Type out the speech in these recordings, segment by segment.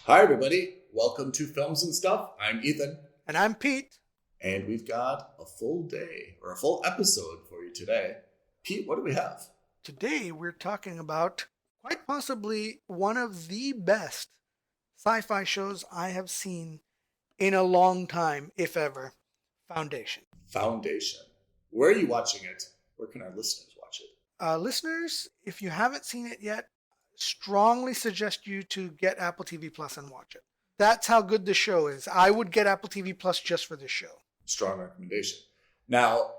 Hi, everybody. Welcome to Films and Stuff. I'm Ethan, And I'm Pete. and we've got a full day or a full episode for you today. Pete, what do we have? Today we're talking about quite possibly one of the best sci fi shows I have seen in a long time, if ever, Foundation. Foundation. Where are you watching it? Where can our listeners watch it? Listeners, if you haven't seen it yet, strongly suggest you to get Apple TV Plus and watch it. That's how good the show is. I would get Apple TV Plus just for this show. Strong recommendation. Now,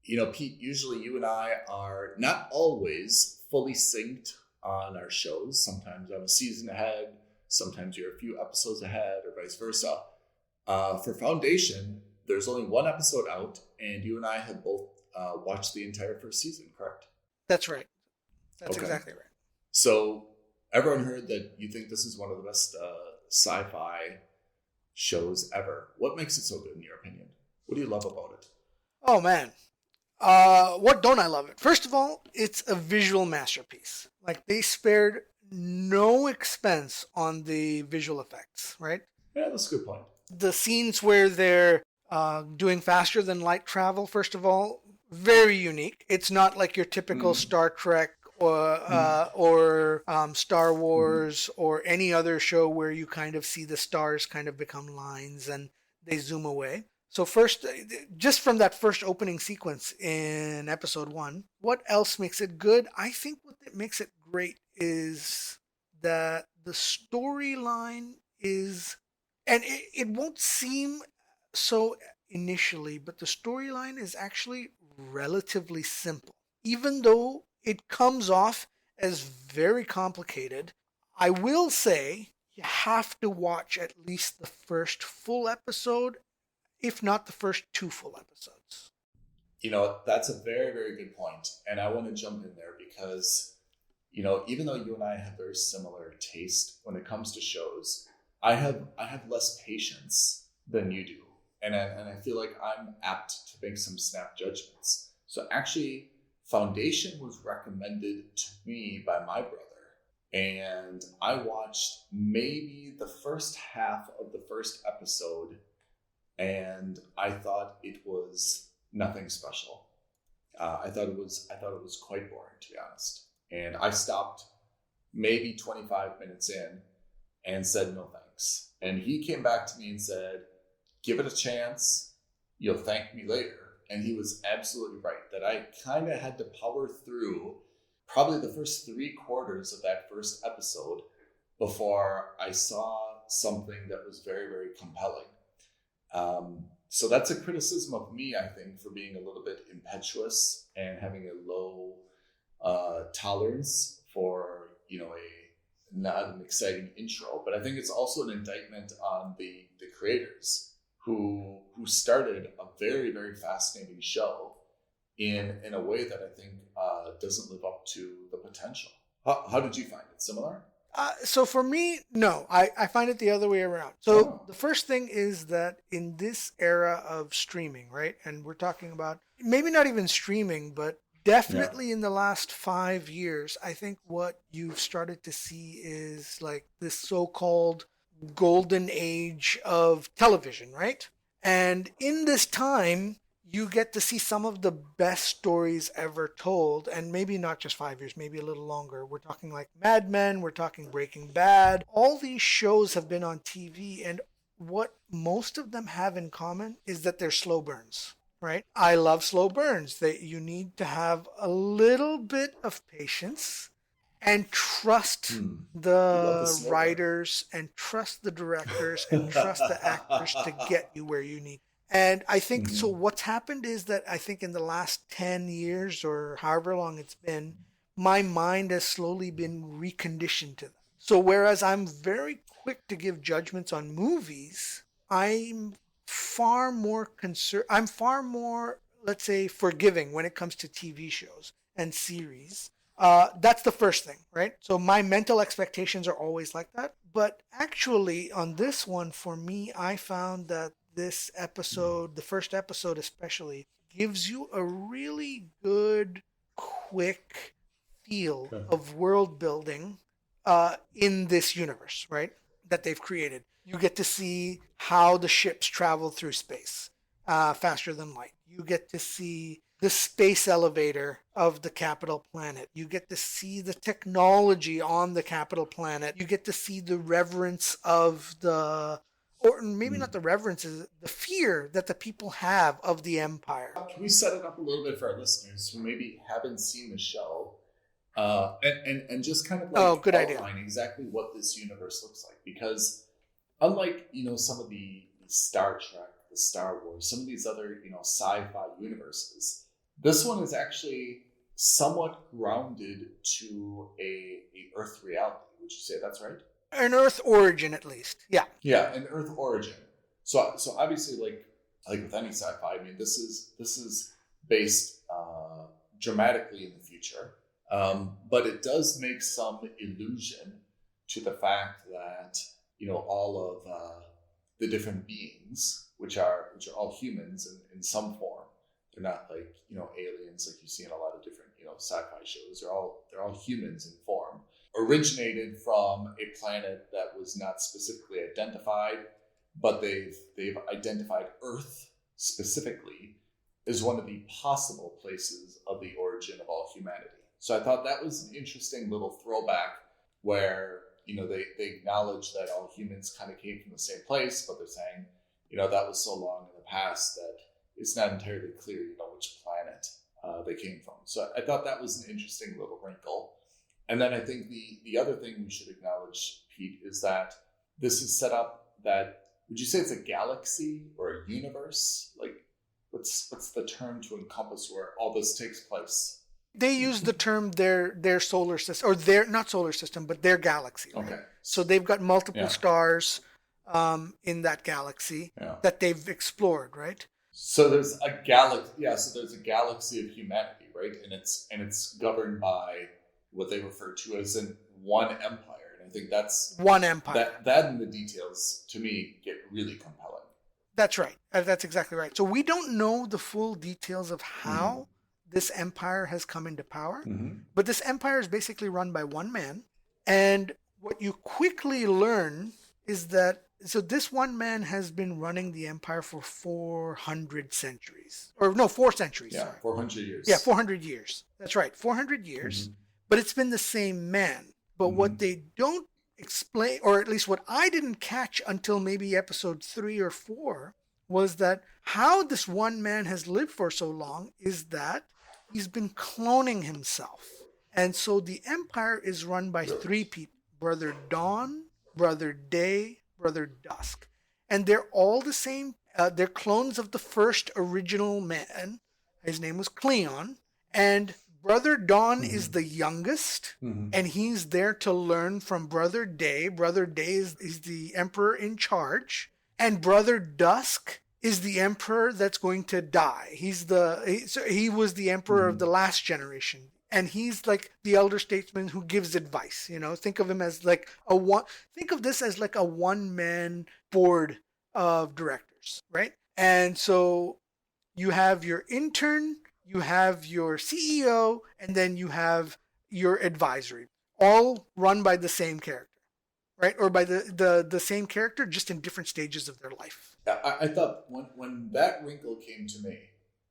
Pete, usually you and I are not always fully synced on our shows. Sometimes I'm a season ahead, sometimes you're a few episodes ahead, or vice versa. For Foundation, there's only one episode out, and you and I have both watched the entire first season, correct? That's right. That's Okay. exactly right. So everyone heard that you think this is one of the best sci-fi shows ever. What makes it so good, in your opinion? What do you love about it? Oh, man. What don't I love it? First of all, it's a visual masterpiece. Like they spared no expense on the visual effects, right? Yeah, that's a good point. The scenes where they're doing faster than light travel, first of all, very unique. It's not like your typical Star Trek or Star Wars or any other show where you kind of see the stars kind of become lines and they zoom away. So first, just from that first opening sequence in episode one, what else makes it good? I think what makes it great is that the storyline is, and it won't seem so initially, but the storyline is actually relatively simple. Even though it comes off as very complicated, I will say you have to watch at least the first full episode, if not the first two full episodes. That's a very, very good point. And I want to jump in there because, even though you and I have very similar taste when it comes to shows, I have less patience than you do. And I feel like I'm apt to make some snap judgments. So actually, Foundation was recommended to me by my brother. And I watched maybe the first half of the first episode, and I thought it was nothing special. I thought it was quite boring, to be honest. And I stopped maybe 25 minutes in and said no thanks. And he came back to me and said, "Give it a chance. You'll thank me later." And he was absolutely right that I kind of had to power through probably the first 3/4 of that first episode before I saw something that was very, very compelling. So that's a criticism of me, I think, for being a little bit impetuous and having a low tolerance for, a not an exciting intro. But I think it's also an indictment on the creators who started a very, very fascinating show in a way that I think doesn't live up to the potential. How did you find it? Similar? So for me, no, I find it the other way around. So Oh, the first thing is that in this era of streaming, right? And we're talking about maybe not even streaming, but yeah. definitely in the last 5 years, I think what you've started to see is like this so-called golden age of television, right? And in this time, you get to see some of the best stories ever told, and maybe not just 5 years, maybe a little longer. We're talking like Mad Men, we're talking Breaking Bad. All these shows have been on TV, and what most of them have in common is that they're slow burns, right? I love slow burns. That you need to have a little bit of patience and trust You love the the slow burn. writers and trust the directors and trust the actors to get you where you need. And I think so. Mhm. What's happened is that I think in the last 10 years or however long it's been, my mind has slowly been reconditioned to that. So, whereas I'm very quick to give judgments on movies, I'm far more, let's say, forgiving when it comes to TV shows and series. That's the first thing, right? So my mental expectations are always like that. But actually, on this one, for me, I found that this episode, the first episode especially, gives you a really good, quick feel of world building in this universe, right? that they've created. You get to see how the ships travel through space faster than light. You get to see the space elevator of the capital planet. You get to see the technology on the capital planet. You get to see the reverence of the, or maybe not the reverence, is the fear that the people have of the Empire. Can we set it up a little bit for our listeners who maybe haven't seen the show, and just kind of like good outline idea. exactly what this universe looks like? Because unlike some of the Star Trek, the Star Wars, some of these other sci-fi universes, this one is actually somewhat grounded to a Earth reality. Would you say that's right? An Earth origin, at least. Yeah. Yeah, an Earth origin. So obviously, like with any sci-fi, I mean, this is based dramatically in the future, but it does make some allusion to the fact that all of the different beings, which are all humans in some form. They're not like aliens like you see in a lot of different sci-fi shows. They're all humans in form. Originated from a planet that was not specifically identified, but they've identified Earth specifically as one of the possible places of the origin of all humanity. So I thought that was an interesting little throwback where they acknowledge that all humans kind of came from the same place, but they're saying that was so long in the past that it's not entirely clear which planet they came from. So I thought that was an interesting little wrinkle. And then I think the other thing we should acknowledge, Pete, is that this is set up that, would you say it's a galaxy or a universe? Like, what's the term to encompass where all this takes place? They use the term their solar system, or their, not solar system, but their galaxy. Right? Okay. So they've got multiple stars in that galaxy that they've explored, right? So there's a galaxy. Yeah. So there's a galaxy of humanity, right? And it's governed by what they refer to as one empire. And I think that's one empire. That and the details to me get really compelling. That's right. That's exactly right. So we don't know the full details of how this empire has come into power, but this empire is basically run by one man. And what you quickly learn is that this one man has been running the empire for 400 centuries. Or no, 4 centuries. Yeah, sorry. 400 years. Yeah, 400 years. That's right, 400 years. But it's been the same man. But what they don't explain, or at least what I didn't catch until maybe episode 3 or 4, was that how this one man has lived for so long is that he's been cloning himself. And so the empire is run by 3 people: Brother Dawn, Brother Day, Brother Dusk. And they're all the same. They're clones of the first original man. His name was Cleon. And Brother Dawn is the youngest, and he's there to learn from Brother Day. Brother Day is the emperor in charge. And Brother Dusk is the emperor that's going to die. He was the emperor of the last generation. And he's like the elder statesman who gives advice. Think of him as like think of this as like a one-man board of directors, right? And so you have your intern, you have your CEO, and then you have your advisory, all run by the same character, right? Or by the same character, just in different stages of their life. I thought when that wrinkle came to me,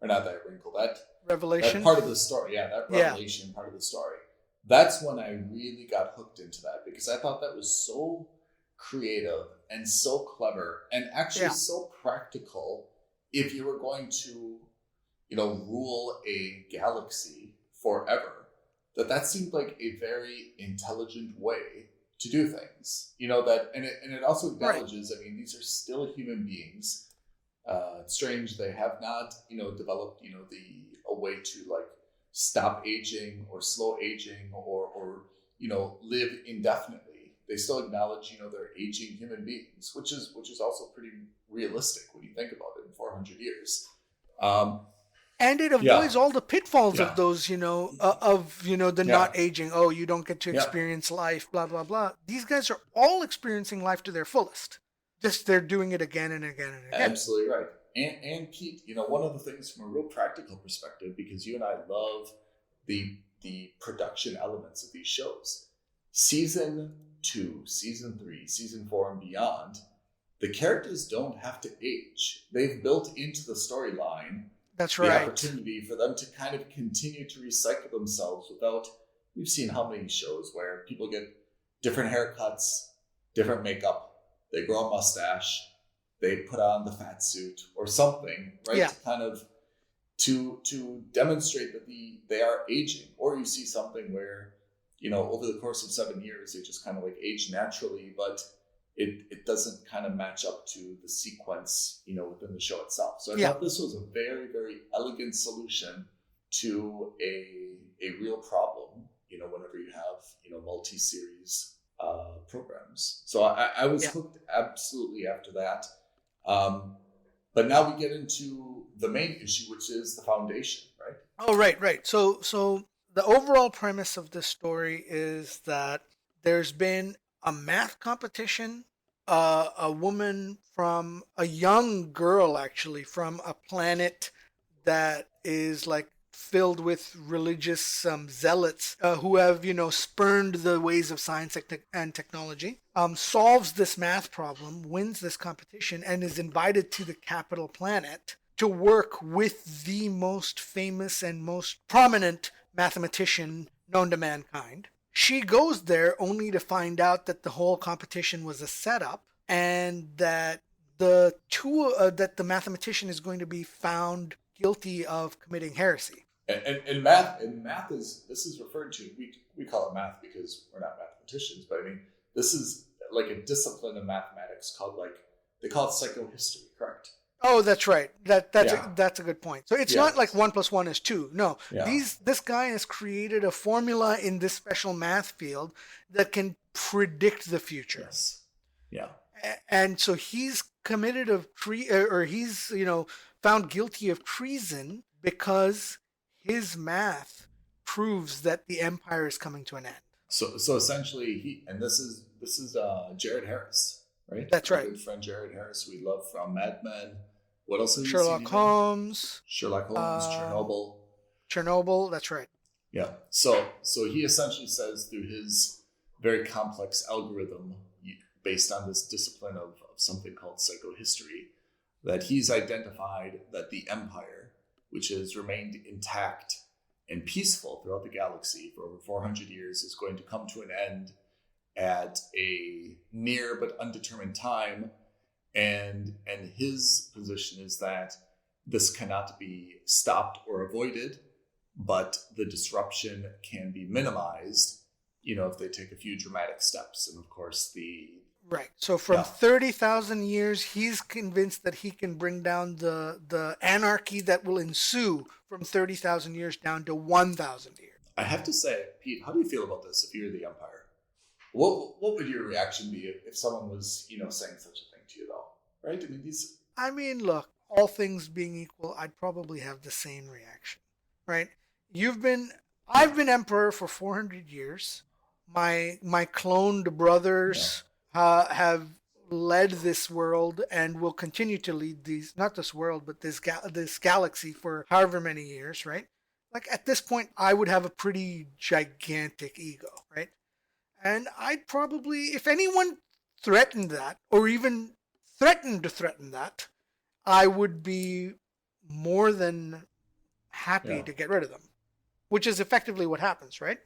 or not that wrinkle, that revelation, that part of the story, that revelation part of the story, that's when I really got hooked into that, because I thought that was so creative and so clever and actually so practical. If you were going to rule a galaxy forever, that seemed like a very intelligent way to do things. And it also acknowledges, I mean, these are still human beings. It's strange they have not, developed, a way to like stop aging or slow aging or live indefinitely. They still acknowledge, they're aging human beings, which is also pretty realistic when you think about it in 400 years. And it avoids all the pitfalls of those, the not aging. Oh, you don't get to experience life, blah, blah, blah. These guys are all experiencing life to their fullest. Just they're doing it again and again and again. Absolutely right. And Pete, one of the things from a real practical perspective, because you and I love the production elements of these shows, Season 2, Season 3, Season 4, and beyond, the characters don't have to age. They've built into the storyline That's the right. opportunity for them to kind of continue to recycle themselves without. We've seen how many shows where people get different haircuts, different makeup, they grow a mustache, they put on the fat suit or something, right? Yeah. To kind of to demonstrate that they are aging. Or you see something where, over the course of 7 years, they just kind of like age naturally, but it doesn't kind of match up to the sequence, within the show itself. So I thought this was a very, very elegant solution to a real problem, whenever you have, multi-series programs. So I was hooked absolutely after that. But now we get into the main issue, which is the foundation, right? Oh, right. So the overall premise of this story is that there's been a math competition. A woman from a young girl, actually, from a planet that is like filled with religious zealots who have, spurned the ways of science and technology, solves this math problem, wins this competition, and is invited to the capital planet to work with the most famous and most prominent mathematician known to mankind. She goes there only to find out that the whole competition was a setup and that that the mathematician is going to be found guilty of committing heresy. And math is referred to. We call it math because we're not mathematicians, but I mean this is like a discipline of mathematics called they call it psychohistory, correct? Oh, that's right. That's a good point. So it's not like 1 + 1 is 2. No, this guy has created a formula in this special math field that can predict the future. Yes. Yeah. And so he's committed he's found guilty of treason because his math proves that the empire is coming to an end. So essentially, this is Jared Harris, right? That's right. Our good friend Jared Harris, we love from Mad Men. What else? Sherlock Holmes. Chernobyl. That's right. Yeah. So he essentially says through his very complex algorithm based on this discipline of something called psychohistory that he's identified that the empire, which has remained intact and peaceful throughout the galaxy for over 400 years, is going to come to an end at a near but undetermined time. And his position is that this cannot be stopped or avoided, but the disruption can be minimized, if they take a few dramatic steps. And of course, right. So from 30,000 years, he's convinced that he can bring down the anarchy that will ensue from 30,000 years down to 1,000 years. I have to say, Pete, how do you feel about this if you're the Empire? What would your reaction be if someone was, saying such a thing to you, though? Right? I mean, look, all things being equal, I'd probably have the same reaction, right? I've been emperor for 400 years. My cloned brothers have led this world and will continue to lead not this world, but this galaxy for however many years, right? Like at this point, I would have a pretty gigantic ego, right? And I'd probably, if anyone threatened that, or even threatened to threaten that, I would be more than happy to get rid of them, which is effectively what happens, right?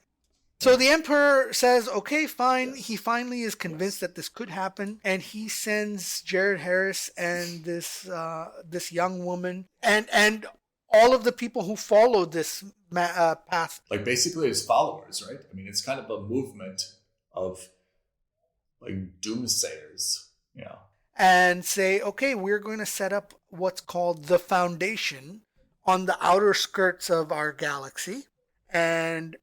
So the emperor says, okay, fine. Yes. He finally is convinced that this could happen, and he sends Jared Harris and this young woman and all of the people who follow this path. Like basically his followers, right? I mean, it's kind of a movement of like doomsayers, and say, okay, we're going to set up what's called the foundation on the outer skirts of our galaxy. And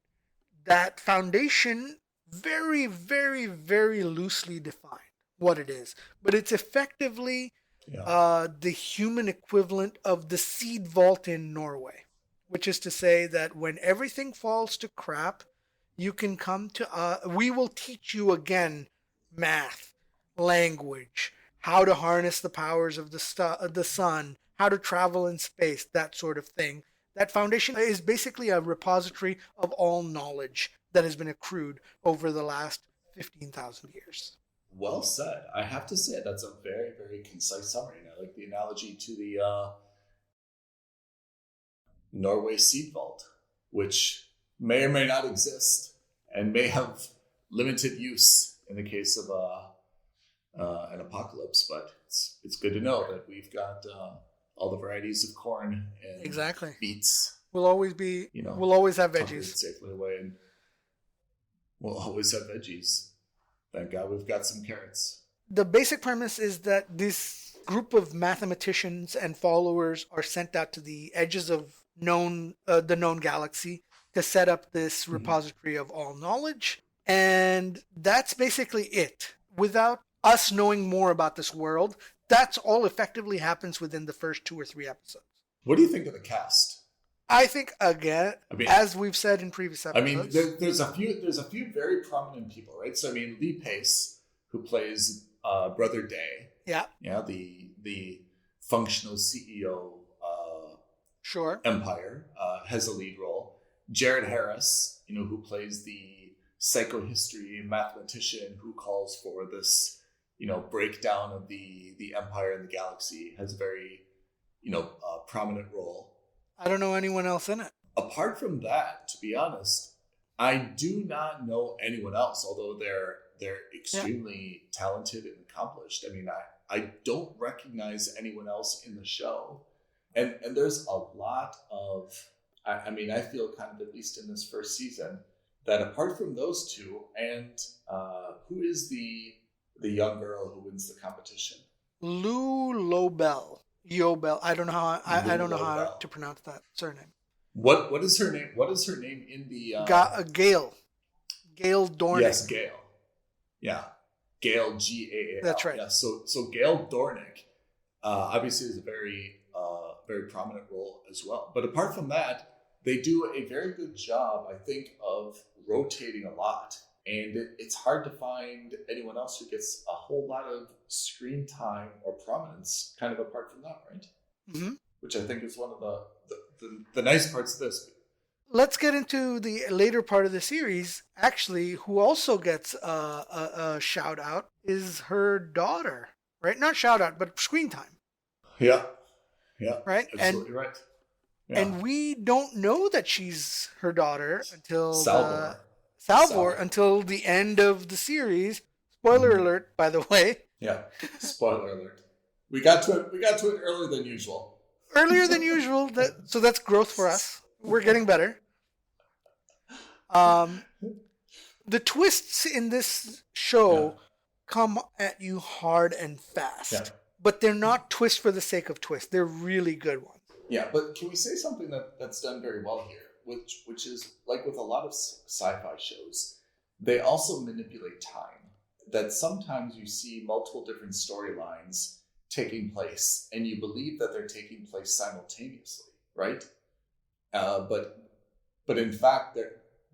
that foundation, very, very, very loosely defined what it is. But it's effectively the human equivalent of the seed vault in Norway, which is to say that when everything falls to crap, you can come to we will teach you again math, language, how to harness the powers of the sun, how to travel in space, that sort of thing. That foundation is basically a repository of all knowledge that has been accrued over the last 15,000 years. Well said. I have to say that's a very, very concise summary. And I like the analogy to the Norway seed vault, which may or may not exist and may have limited use in the case of an apocalypse. But it's good to know that we've got all the varieties of corn and exactly beets. We'll always be, we'll always have veggies safely away, and we'll always have veggies. Thank God we've got some carrots. The basic premise is that this group of mathematicians and followers are sent out to the edges of the known galaxy to set up this repository of all knowledge. And that's basically it. Without us knowing more about this world, that's all effectively happens within the first 2 or 3 episodes. What do you think of the cast? I think, again, as we've said in previous episodes, there's a few very prominent people, right? So Lee Pace, who plays Brother Day, the functional CEO, Empire, has a lead role. Jared Harris, who plays the psychohistory mathematician who calls for this, breakdown of the Empire and the galaxy, has a very, prominent role. I don't know anyone else in it. Apart from that, to be honest, I do not know anyone else, although they're extremely talented and accomplished. I don't recognize anyone else in the show. And there's a lot of, I feel kind of, at least in this first season, that apart from those two, and who is the young girl who wins the competition? Lou Lobel. Yobel. I don't know how I don't know how to pronounce that surname. What is her name? What is her name in the Gail Dornick. Yes, Gail. Yeah. Gail, Gaal. That's right. Yeah. So Gail Dornick obviously is a very very prominent role as well. But apart from that, they do a very good job, I think, of rotating a lot. And it's hard to find anyone else who gets a whole lot of screen time or prominence kind of apart from that, right? Mm-hmm. Which I think is one of the nice parts of this. Let's get into the later part of the series. Actually, who also gets a shout out is her daughter, right? Not shout out, but screen time. Yeah. Right? Absolutely right. Yeah. And we don't know that she's her daughter until Salvor until the end of the series. Spoiler alert, by the way. Yeah. Spoiler alert. We got to it earlier than usual. Earlier than usual. So that's growth for us. We're getting better. The twists in this show come at you hard and fast. Yeah. But they're not twists for the sake of twists. They're really good ones. Yeah, but can we say something that's done very well here, which is, like with a lot of sci-fi shows, they also manipulate time. That sometimes you see multiple different storylines taking place, and you believe that they're taking place simultaneously, right? But in fact,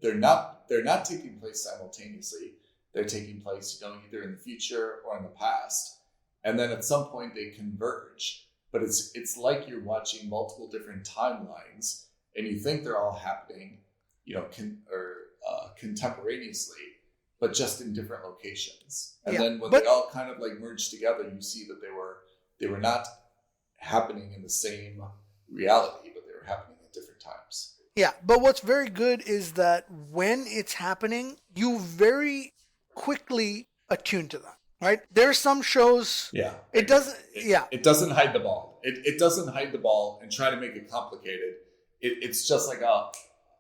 they're not taking place simultaneously. They're taking place, either in the future or in the past, and then at some point they converge. But it's like you're watching multiple different timelines, and you think they're all happening, contemporaneously, but just in different locations. And then when they all kind of like merge together, you see that they were not happening in the same reality, but they were happening at different times. Yeah, but what's very good is that when it's happening, you very quickly attune to that. Right? There are some shows. Yeah. It doesn't hide the ball. It doesn't hide the ball and try to make it complicated. It's just like a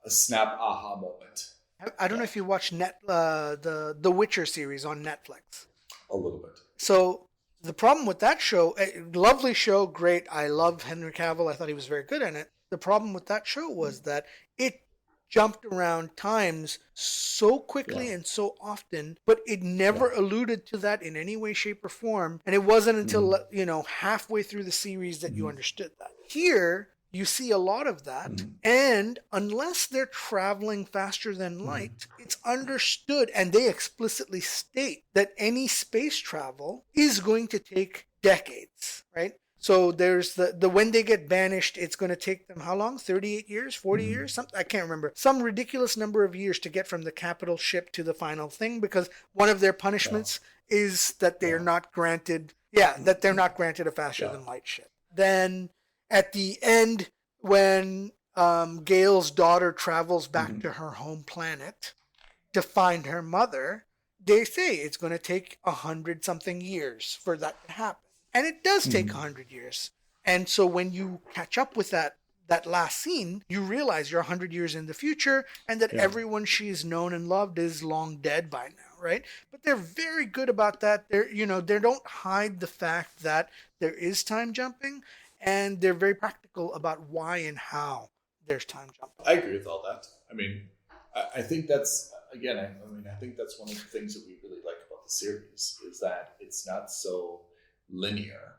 snap aha moment. I don't know if you watch the Witcher series on Netflix. A little bit. So the problem with that show, lovely show, great. I love Henry Cavill. I thought he was very good in it. The problem with that show was that it jumped around times so quickly and so often, but it never alluded to that in any way, shape, or form. And it wasn't until halfway through the series that you understood that. Here, you see a lot of that, and unless they're traveling faster than light, it's understood, and they explicitly state that any space travel is going to take decades, right? So there's the when they get banished, it's going to take them how long? 38 years, 40 Mhm. years, something I can't remember. Some ridiculous number of years to get from the capital ship to the final thing, because one of their Yeah. punishments is that they are Yeah. not granted, yeah, that they're not granted a faster Yeah. than light ship. Then at the end, when Gail's daughter travels back Mhm. to her home planet to find her mother, they say it's going to take 100 something years for that to happen, and it does take Mhm. 100 years. And so when you catch up with that last scene, you realize you're 100 years in the future, and that Yeah. everyone she's known and loved is long dead by now, right? But they're very good about that. They don't hide the fact that there is time jumping, and they're very practical about why and how there's time jumping. I agree with all that. I mean, I think that's again. I think that's one of the things that we really like about the series is that it's not so linear.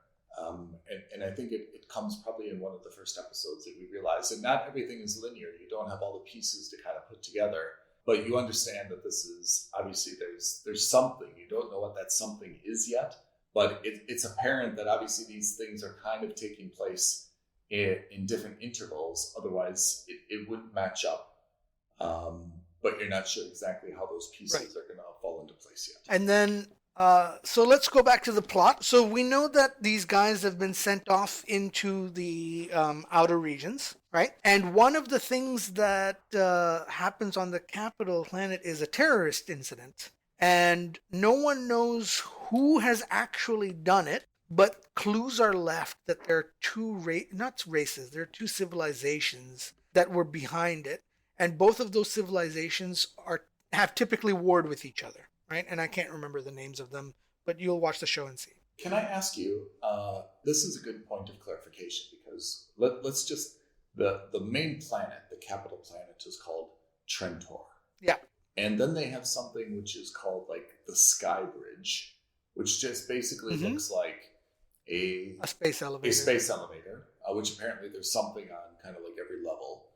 And I think it comes probably in one of the first episodes that we realize that not everything is linear. You don't have all the pieces to kind of put together, but you understand that this is obviously there's something. You don't know what that something is yet, but it's apparent that obviously these things are kind of taking place in different intervals. Otherwise, it wouldn't match up. But you're not sure exactly how those pieces Right. are going to fall into place yet. And then, so let's go back to the plot. So we know that these guys have been sent off into the outer regions, right? And one of the things that happens on the capital planet is a terrorist incident. And no one knows who has actually done it, but clues are left that there are not races, there are two civilizations that were behind it. And both of those civilizations have typically warred with each other, right? And I can't remember the names of them, but you'll watch the show and see. Can I ask you? This is a good point of clarification because let's just the main planet, the capital planet, is called Trentor. Yeah. And then they have something which is called like the Sky Bridge, which just basically looks like a space elevator. Which apparently there's something on kind of like every level.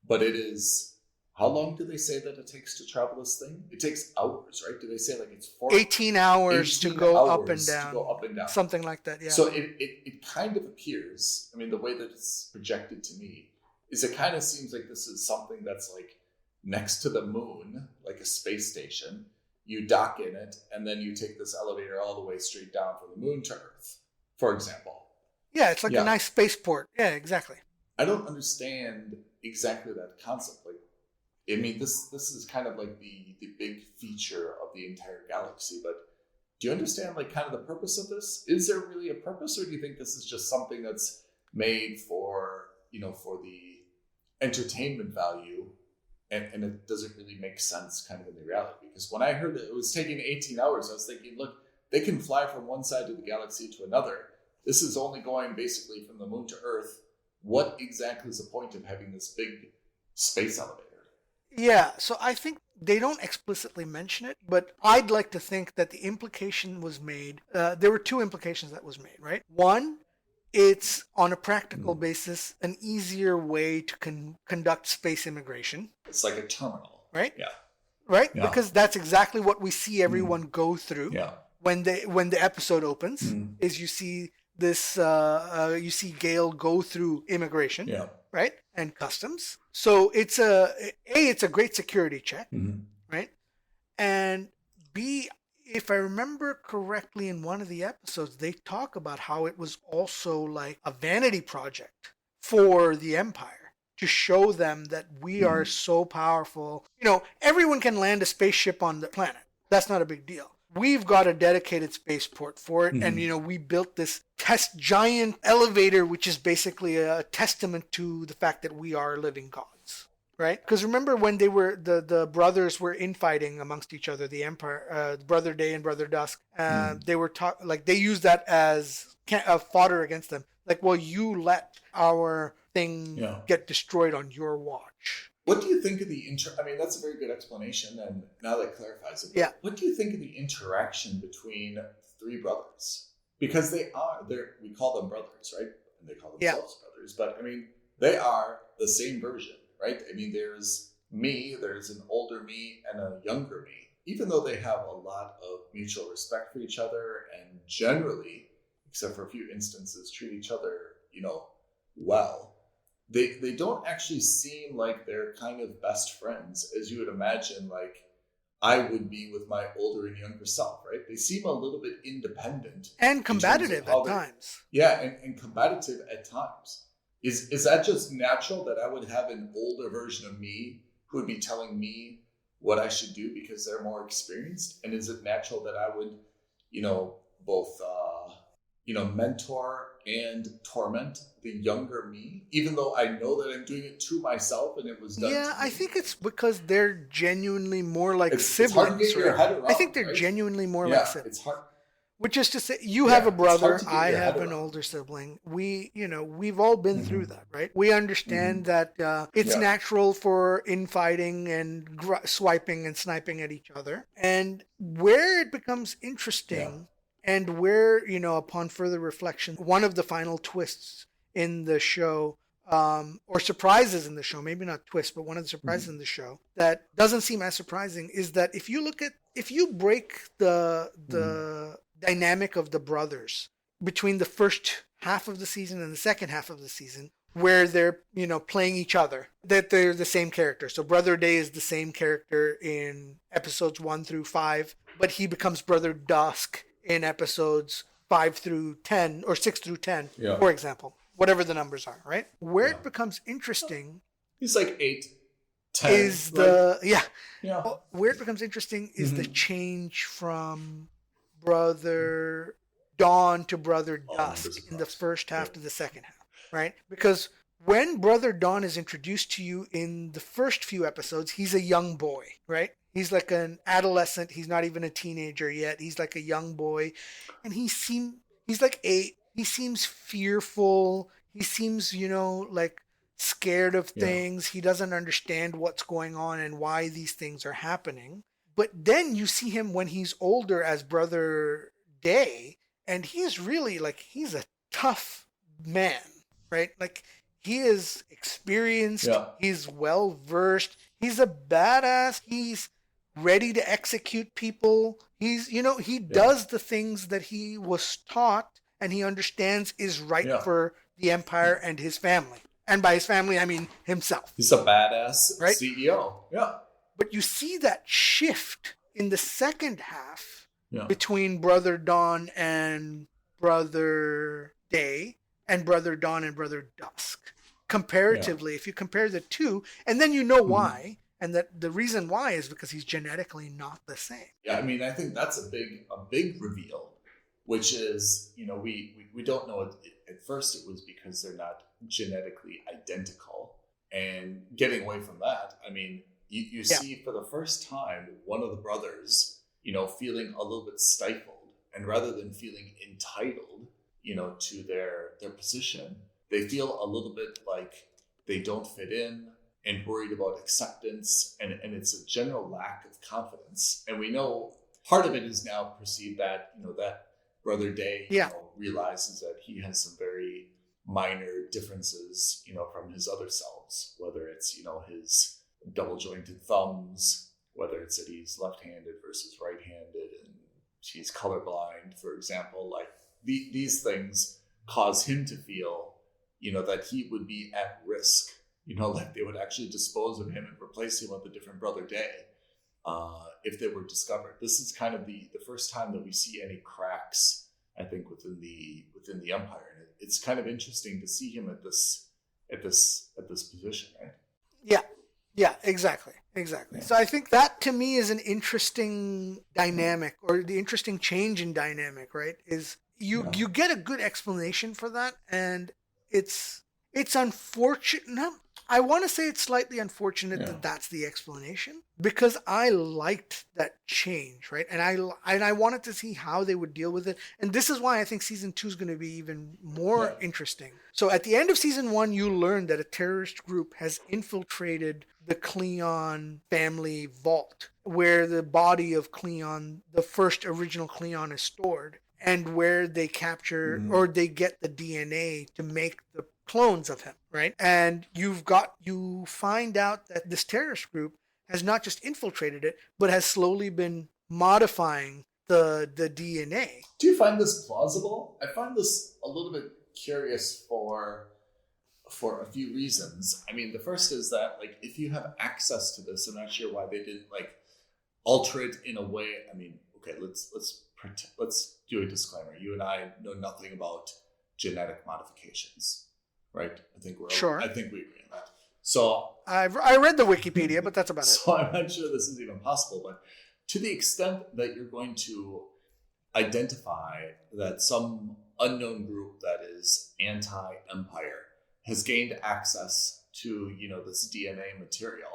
But it is, how long do they say that it takes to travel this thing? It takes hours, right? Do they say like it's 18 hours 18 to go hours up and down. To go up and down. Something like that, yeah. So it kind of appears, I mean, the way that it's projected to me is it kind of seems like this is something that's like next to the moon, like a space station. You dock in it, and then you take this elevator all the way straight down from the moon to Earth, for example. Yeah, it's like a nice spaceport. Yeah, exactly. I don't understand exactly that concept. Like, I mean, this is kind of like the big feature of the entire galaxy, but do you understand like kind of the purpose of this? Is there really a purpose, or do you think this is just something that's made for, for the entertainment value, and it doesn't really make sense kind of in the reality? Because when I heard that it was taking 18 hours, I was thinking, look, they can fly from one side of the galaxy to another. This is only going basically from the moon to Earth. What exactly is the point of having this big space elevator? Yeah, so I think they don't explicitly mention it, but I'd like to think that the implication was made. There were two implications that was made, right? One, it's on a practical basis an easier way to conduct space immigration. It's like a terminal, right? Yeah, right, yeah. Because that's exactly what we see everyone go through. Yeah. When the episode opens, is you see this you see Gail go through immigration, Yeah. right, and customs. So it's a great security check, right, and B, if I remember correctly, in one of the episodes, they talk about how it was also like a vanity project for the Empire to show them that we are so powerful. Everyone can land a spaceship on the planet. That's not a big deal. We've got a dedicated spaceport for it, and we built this test giant elevator, which is basically a testament to the fact that we are living gods, right? Because remember when they were the brothers were infighting amongst each other, the Empire, Brother Day and Brother Dusk, they were they used that as fodder against them. Like, well, you let our thing get destroyed on your watch. What do you think of the I mean, that's a very good explanation, and now that clarifies it. Yeah. What do you think of the interaction between three brothers? Because we call them brothers, right? And they call themselves brothers. But I mean, they are the same version, right? I mean, there's me, there's an older me and a younger me. Even though they have a lot of mutual respect for each other and generally except for a few instances, treat each other, well. They don't actually seem like they're kind of best friends, as you would imagine, like I would be with my older and younger self, right? They seem a little bit independent. And combative at times. Yeah, and combative at times. Is that just natural that I would have an older version of me who would be telling me what I should do because they're more experienced? And is it natural that I would, both, mentor and torment the younger me, even though I know that I'm doing it to myself and it was done to me? I think it's because they're genuinely more like siblings. It's hard to get your head around, I think they're genuinely more like siblings. It's hard. Which is to say, you have a brother, I have an older sibling. We've all been through that, right? We understand that it's natural for infighting and swiping and sniping at each other. And where it becomes interesting and where, upon further reflection, one of the final twists in the show, or surprises in the show, maybe not twists, but one of the surprises in the show that doesn't seem as surprising is that if you break the dynamic of the brothers between the first half of the season and the second half of the season, where they're playing each other, that they're the same character. So Brother Day is the same character in episodes 1 through 5, but he becomes Brother Dusk in episodes 5 through 10 or 6 through 10, for example, whatever the numbers are, right? Where it becomes interesting, he's like 8, 10 is where it becomes interesting is the change from Brother Dawn to Brother Dusk in the first half to the second half, right? Because when Brother Dawn is introduced to you in the first few episodes, he's a young boy, right? He's like an adolescent. He's not even a teenager yet. He's like a young boy. And he's like 8. He seems fearful. He seems, like scared of things. He doesn't understand what's going on and why these things are happening. But then you see him when he's older as Brother Day, and he's really he's a tough man, right? Like he is experienced, he's well versed, he's a badass, he's ready to execute people. He's, he does the things that he was taught and he understands is right for the Empire and his family. And by his family, I mean himself. He's a badass CEO. Yeah. But you see that shift in the second half between Brother Dawn and Brother Day and Brother Dawn and Brother Dusk. Comparatively, if you compare the two, and then why, and that the reason why is because he's genetically not the same. Yeah, I mean, I think that's a big reveal, which is, we don't know it. At first it was because they're not genetically identical. And getting away from that, I mean, you see for the first time one of the brothers, feeling a little bit stifled, and rather than feeling entitled, to their position, they feel a little bit like they don't fit in and worried about acceptance, and it's a general lack of confidence. And we know part of it is now perceived that, that Brother Day realizes that he has some very minor differences, from his other selves, whether it's, his double jointed thumbs, whether it's that he's left-handed versus right-handed, and he's colorblind, for example. Like these things cause him to feel, that he would be at risk, like they would actually dispose of him and replace him with a different Brother Day if they were discovered. This is kind of the first time that we see any cracks, I think, within the Empire, and it's kind of interesting to see him at this position, right? Yeah, exactly. Yeah. So I think that to me is an interesting dynamic, or the interesting change in dynamic, right? Is you get a good explanation for that, and it's unfortunate. I want to say it's slightly unfortunate that that's the explanation, because I liked that change, right? And I wanted to see how they would deal with it. And this is why I think season 2 is going to be even more interesting. So at the end of season 1, you learn that a terrorist group has infiltrated the Cleon family vault, where the body of Cleon, the first original Cleon, is stored, and where they capture or they get the DNA to make the clones of him, right? And you find out that this terrorist group has not just infiltrated it, but has slowly been modifying the DNA. Do you find this plausible? I find this a little bit curious for a few reasons. I mean, the first is that like if you have access to this, I'm not sure why they didn't like alter it in a way. I mean, okay, let's do a disclaimer. You and I know nothing about genetic modifications, right? I think we agree on that. So I read the Wikipedia, but that's about it. So I'm not sure this is even possible, but to the extent that you're going to identify that some unknown group that is anti-empire has gained access to, this DNA material,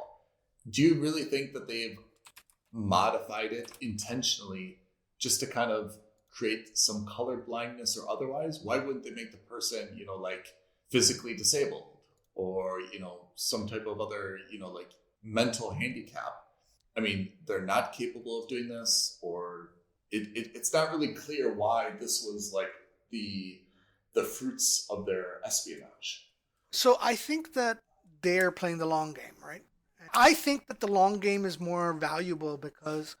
do you really think that they've modified it intentionally just to kind of create some color blindness or otherwise? Why wouldn't they make the person, like physically disabled or, some type of other, like mental handicap? I mean, they're not capable of doing this, or it's not really clear why this was like the fruits of their espionage. So I think that they're playing the long game, right? I think that the long game is more valuable because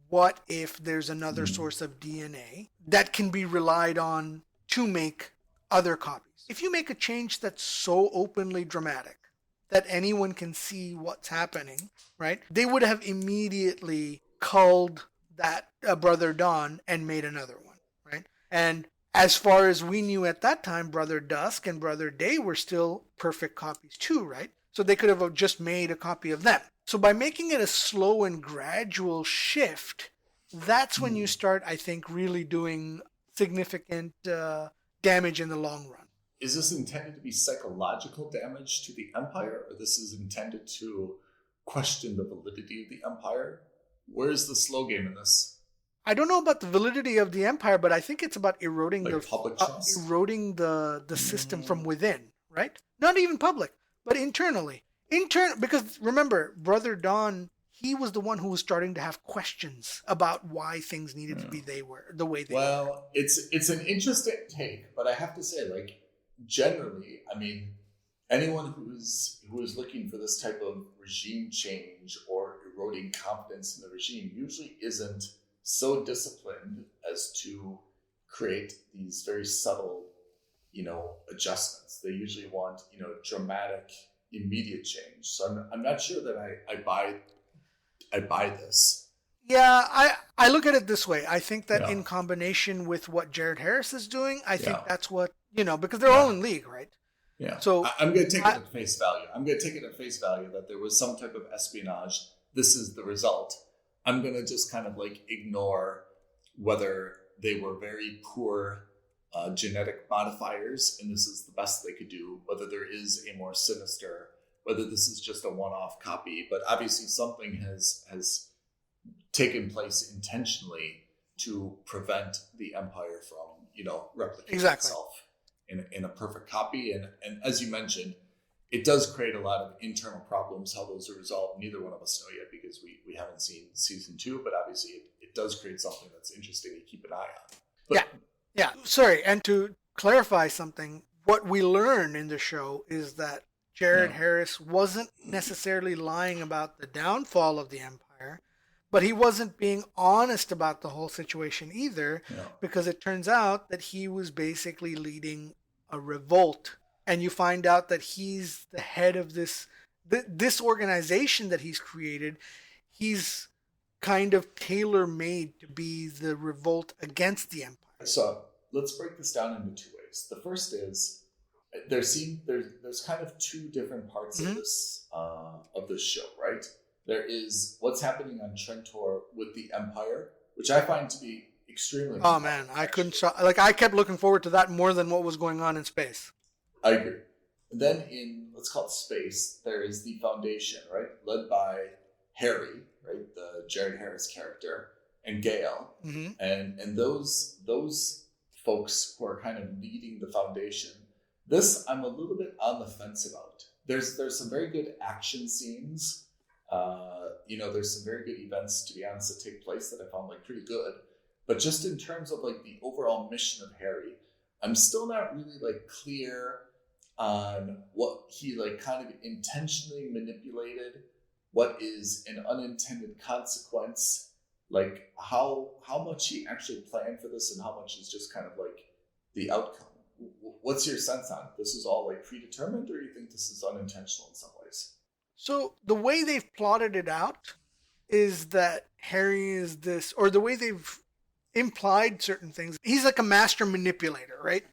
what if there's another source of DNA that can be relied on to make other copies? If you make a change that's so openly dramatic that anyone can see what's happening, right? They would have immediately culled that Brother Dawn and made another one, right? And as far as we knew at that time, Brother Dusk and Brother Day were still perfect copies too, right? So they could have just made a copy of them. So by making it a slow and gradual shift, that's when you start, I think, really doing significant damage in the long run. Is this intended to be psychological damage to the Empire, or this is intended to question the validity of the Empire? Where's the slow game in this? I don't know about the validity of the Empire, but I think it's about eroding like the system from within, right? Not even public, but internally. Because remember, Brother Dawn, he was the one who was starting to have questions about why things needed to be the way they were. Well, it's an interesting take, but I have to say, like, generally, I mean, anyone who is looking for this type of regime change or eroding confidence in the regime usually isn't so disciplined as to create these very subtle, adjustments. They usually want, dramatic, immediate change. So I'm not sure that I buy this. Yeah, I look at it this way. I think that in combination with what Jared Harris is doing, I think that's what, because they're all in league, right? Yeah. So I'm going to take it at face value. I'm going to take it at face value that there was some type of espionage. This is the result. I'm going to just kind of like ignore whether they were very poor genetic modifiers and this is the best they could do, whether there is a more sinister, whether this is just a one-off copy. But obviously something has taken place intentionally to prevent the Empire from, replicating itself in a perfect copy. And as you mentioned, it does create a lot of internal problems. How those are resolved, neither one of us know yet because we haven't seen season 2, but obviously it does create something that's interesting to keep an eye on. But, yeah. Sorry, and to clarify something, what we learn in the show is that Jared Harris wasn't necessarily lying about the downfall of the Empire, but he wasn't being honest about the whole situation either, because it turns out that he was basically leading a revolt. And you find out that he's the head of this organization that he's created. He's kind of tailor-made to be the revolt against the Empire. So let's break this down into 2 ways. The first is there's kind of 2 different parts of this show, right? There is what's happening on Trentor with the Empire, which I find to be extremely. Oh man, I couldn't. I kept looking forward to that more than what was going on in space. I agree. And then in, let's call it space, there is the Foundation, right? Led by Harry, right? The Jared Harris character, and Gale. Mm-hmm. And those folks who are kind of leading the Foundation. This I'm a little bit on the fence about. There's some very good action scenes. There's some very good events, to be honest, that take place that I found like pretty good. But just in terms of like the overall mission of Harry, I'm still not really like clear on what he like kind of intentionally manipulated, what is an unintended consequence, like how much he actually planned for this and how much is just kind of like the outcome. What's your sense on it? This is all like predetermined, or you think this is unintentional in some ways? So the way they've plotted it out is that Harry is this, or the way they've implied certain things. He's like a master manipulator, right?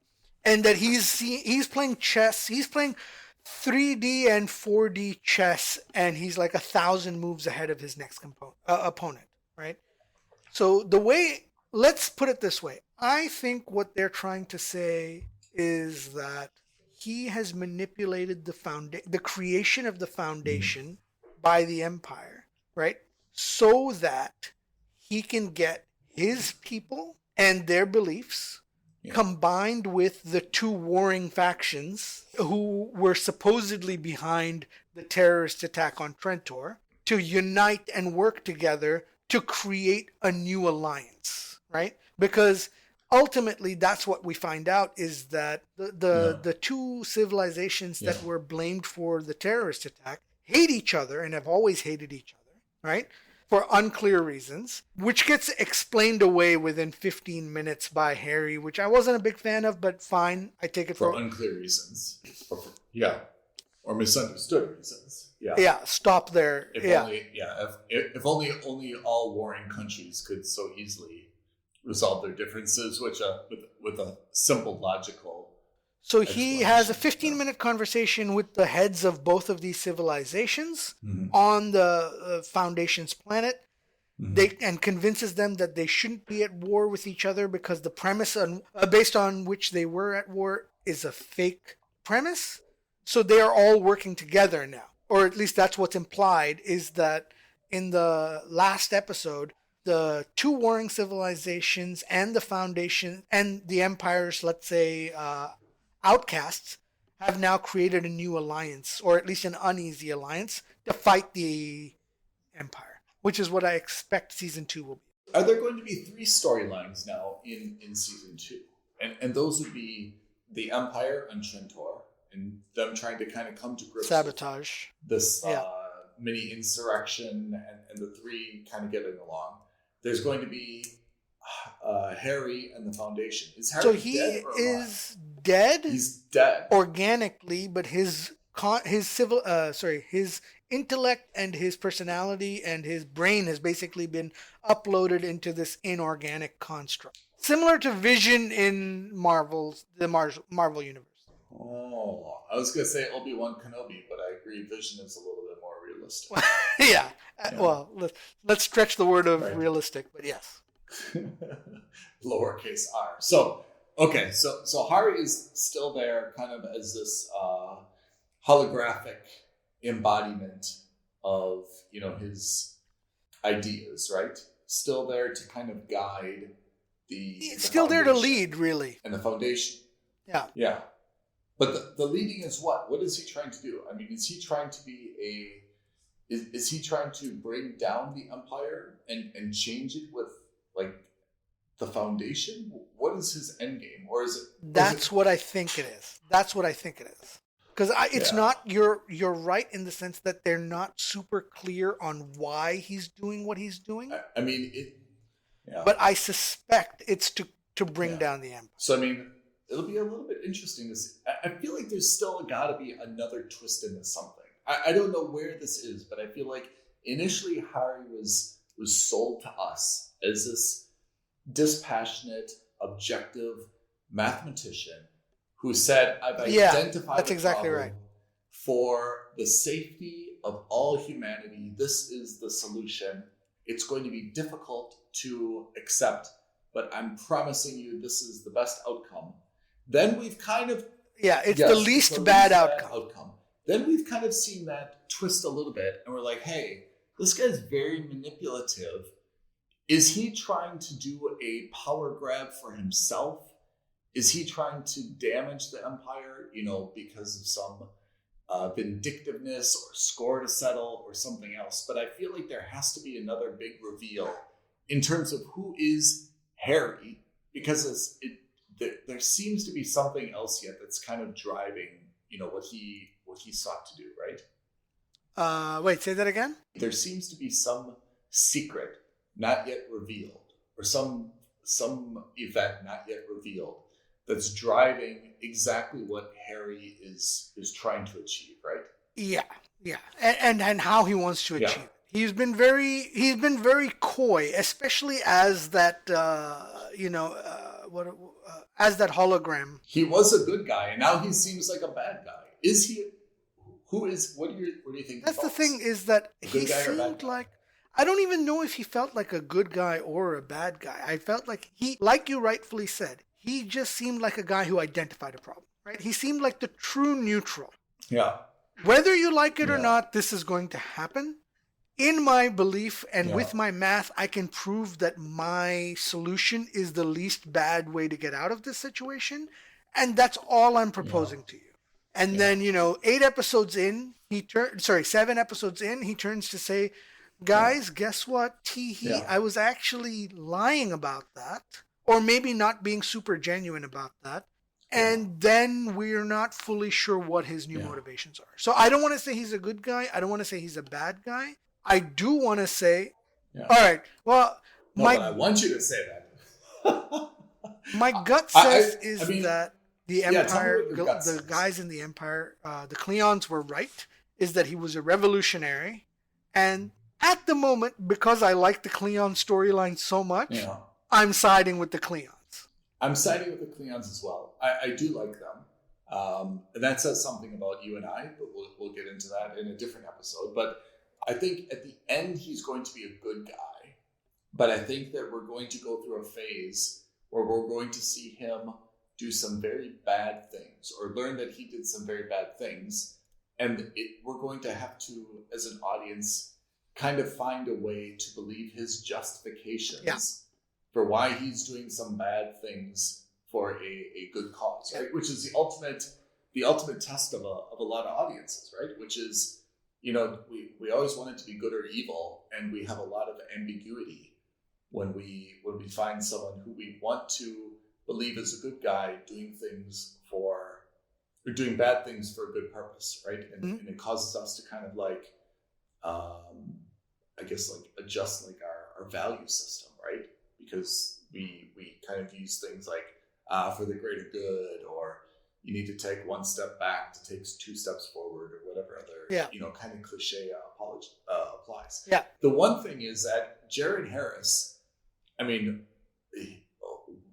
And that he's playing chess. He's playing 3D and 4D chess, and he's like 1,000 moves ahead of his next opponent, right? So the way, let's put it this way. I think what they're trying to say is that he has manipulated the creation of the foundation by the Empire, right? So that he can get his people and their beliefs combined with the two warring factions who were supposedly behind the terrorist attack on Trentor to unite and work together to create a new alliance, right? Because ultimately that's what we find out is that the two civilizations that were blamed for the terrorist attack hate each other and have always hated each other, right? For unclear reasons, which gets explained away within 15 minutes by Harry, which I wasn't a big fan of, but fine, I take it for unclear reasons. Or misunderstood reasons. Yeah, stop there. If only all warring countries could so easily resolve their differences, which with a simple logical. So he has a 15-minute conversation with the heads of both of these civilizations on the Foundation's planet. And convinces them that they shouldn't be at war with each other because the premise based on which they were at war is a fake premise. So they are all working together now, or at least that's what's implied, is that in the last episode, the two warring civilizations and the Foundation and the Empire's, let's say, outcasts have now created a new alliance, or at least an uneasy alliance, to fight the Empire, which is what I expect season 2 will be. Are there going to be 3 storylines now in season 2? And those would be the Empire and Trentor, and them trying to kind of come to grips sabotage with this mini insurrection, and the 3 kind of getting along. There's going to be Harry and the Foundation. Is Harry dead or alive? Dead. He's dead organically, but his intellect and his personality and his brain has basically been uploaded into this inorganic construct, similar to Vision in the Marvel universe. Oh, I was gonna say Obi-Wan Kenobi, but I agree Vision is a little bit more realistic. Yeah. Well, let's stretch the word of realistic, but yes. Lowercase r. So Harry is still there kind of as this holographic embodiment of, his ideas, right? Still there to kind of guide the still there to lead, really. And the Foundation. Yeah. Yeah. But the leading is what? What is he trying to do? I mean, is he trying to be is he trying to bring down the Empire and change it with like the Foundation? What is his end game? Or is it? That's what I think it is. Because it's not. You're right in the sense that they're not super clear on why he's doing what he's doing. I mean it. Yeah. But I suspect it's to bring down the Empire. So I mean, it'll be a little bit interesting to see. I feel like there's still got to be another twist into something. I don't know where this is, but I feel like initially Harry was sold to us as this dispassionate, objective mathematician who said, I've identified that's exactly right. For the safety of all humanity. This is the solution. It's going to be difficult to accept, but I'm promising you this is the best outcome. Then we've kind of... it's the least bad outcome. Then we've kind of seen that twist a little bit, and we're like, hey, this guy's very manipulative. Is he trying to do a power grab for himself? Is he trying to damage the Empire, because of some vindictiveness or score to settle or something else? But I feel like there has to be another big reveal in terms of who is Harry, because there seems to be something else yet that's kind of driving, what he sought to do, right? Wait, say that again? There seems to be some secret not yet revealed, or some event not yet revealed that's driving exactly what Harry is trying to achieve, right? Yeah, yeah, and how he wants to Yeah. achieve it. He's been very coy, especially as that as that hologram. He was a good guy, and now he seems like a bad guy. Is he? What do you think? That's the thing, is that he seemed like, I don't even know if he felt like a good guy or a bad guy. I felt like like you rightfully said, he just seemed like a guy who identified a problem, right? He seemed like the true neutral. Yeah. Whether you like it or Yeah. not, this is going to happen. In my belief and Yeah. with my math, I can prove that my solution is the least bad way to get out of this situation. And that's all I'm proposing to you. And then, 7 episodes in, he turns to say, guys, guess what? Yeah. I was actually lying about that, or maybe not being super genuine about that. And then we're not fully sure what his new motivations are. So I don't want to say he's a good guy. I don't want to say he's a bad guy. I do want to say, all right, well, but I want you to say that. My gut says that the Empire, the guys in the Empire, the Cleons were right, is that he was a revolutionary. And at the moment, because I like the Cleon storyline so much, I'm siding with the Cleons. I'm siding with the Cleons as well. I do like them. And that says something about you and I, but we'll get into that in a different episode. But I think at the end, he's going to be a good guy. But I think that we're going to go through a phase where we're going to see him do some very bad things, or learn that he did some very bad things. And we're going to have to, as an audience, kind of find a way to believe his justifications for why he's doing some bad things for a good cause, right? Which is the ultimate test of a lot of audiences, right? Which is, we always want it to be good or evil, and we have a lot of ambiguity when we find someone who we want to believe is a good guy doing bad things for a good purpose, right? And it causes us to kind of adjust our value system, right? Because we kind of use things like for the greater good, or you need to take one step back to take 2 steps forward, or whatever other kind of cliche applies. Yeah. The one thing is that Jared Harris, I mean, a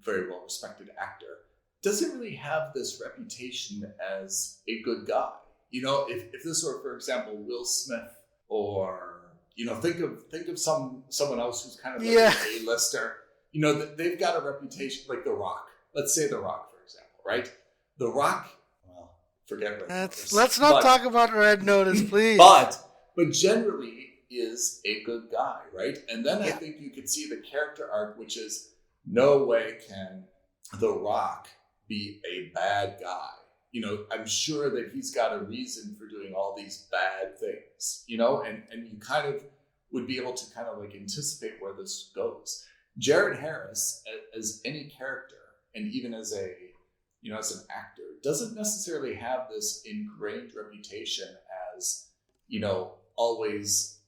very well respected actor, doesn't really have this reputation as a good guy. If this were, for example, Will Smith, or think of someone else who's kind of like an A-lister. They've got a reputation, like The Rock. Let's say The Rock, for example, right? The Rock, well, forget Red Notice. Let's not talk about Red Notice, please. But generally is a good guy, right? And then I think you could see the character arc, which is, no way can The Rock be a bad guy. I'm sure that he's got a reason for doing all these bad things, and you kind of would be able to kind of anticipate where this goes. Jared Harris, as any character, and even as an actor, doesn't necessarily have this ingrained reputation as, always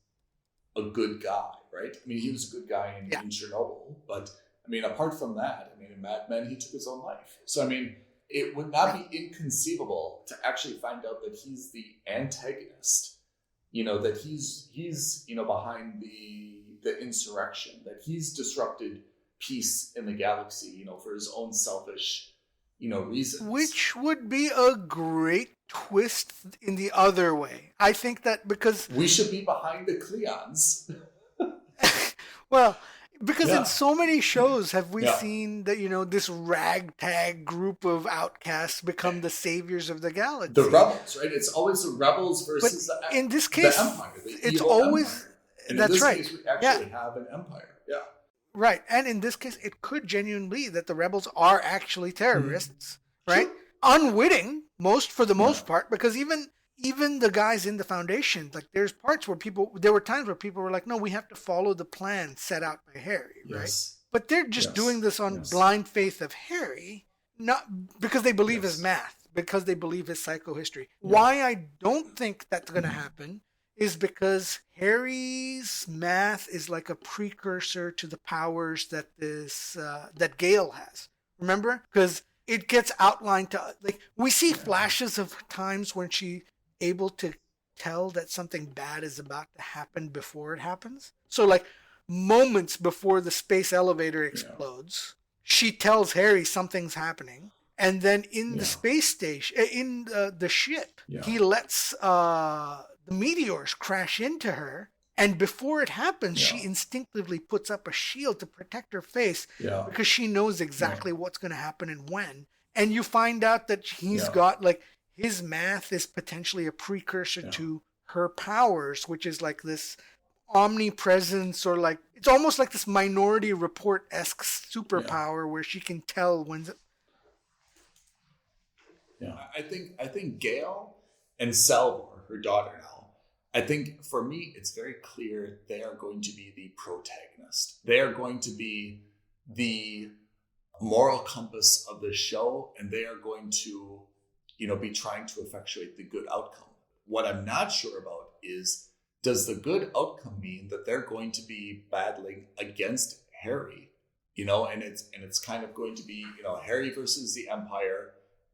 a good guy, right? I mean, he was a good guy in Chernobyl, but I mean, apart from that, in Mad Men, he took his own life. So, I mean, it would not be inconceivable to actually find out that he's the antagonist, that he's behind the insurrection, that he's disrupted peace in the galaxy, for his own selfish, reasons. Which would be a great twist in the other way. I think that because we should be behind the Cleons. Well, because in so many shows have we seen that, this ragtag group of outcasts become the saviors of the galaxy. The rebels, right? It's always the rebels versus in this case, the Empire. It's always Empire. And that's in this right. case, we actually have an empire. Yeah. Right. And in this case, it could genuinely be that the rebels are actually terrorists, right? Sure. Unwitting, for the most part, because even the guys in the Foundation, there were times where people were like, no, we have to follow the plan set out by Harry, right? But they're just doing this on blind faith of Harry, not because they believe his math, because they believe his psychohistory. Why I don't think that's going to happen is because Harry's math is like a precursor to the powers that that Gale has. Remember? Because it gets outlined to, like, we see flashes of times when she able to tell that something bad is about to happen before it happens. So like moments before the space elevator explodes, she tells Harry something's happening. And then in the space station, in the ship, he lets the meteors crash into her. And before it happens, she instinctively puts up a shield to protect her face because she knows exactly what's going to happen and when. And you find out that he's got, like, his math is potentially a precursor to her powers, which is like this omnipresence, or like, it's almost like this Minority Report-esque superpower where she can tell when. I think Gail and Salvor, her daughter now, I think for me, it's very clear they are going to be the protagonist. They are going to be the moral compass of the show, and they are going to, be trying to effectuate the good outcome. What I'm not sure about is, does the good outcome mean that they're going to be battling against Harry? And it's kind of going to be, Harry versus the Empire,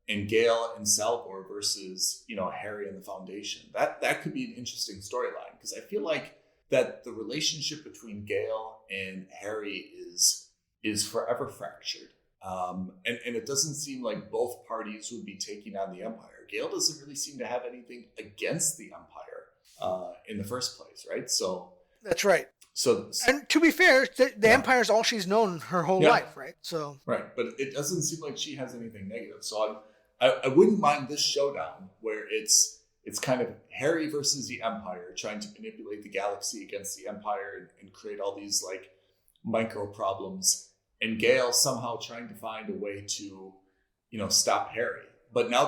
and Gale and Salvor versus, Harry and the Foundation. That could be an interesting storyline, because I feel like that the relationship between Gale and Harry is forever fractured. And it doesn't seem like both parties would be taking on the Empire. Gale doesn't really seem to have anything against the Empire in the first place, right? So that's right. So, and to be fair, the Empire is all she's known her whole life, right? So right, but it doesn't seem like she has anything negative. So I wouldn't mind this showdown where it's kind of Harry versus the Empire trying to manipulate the galaxy against the Empire and create all these like micro problems, and Gale somehow trying to find a way to, stop Harry. But now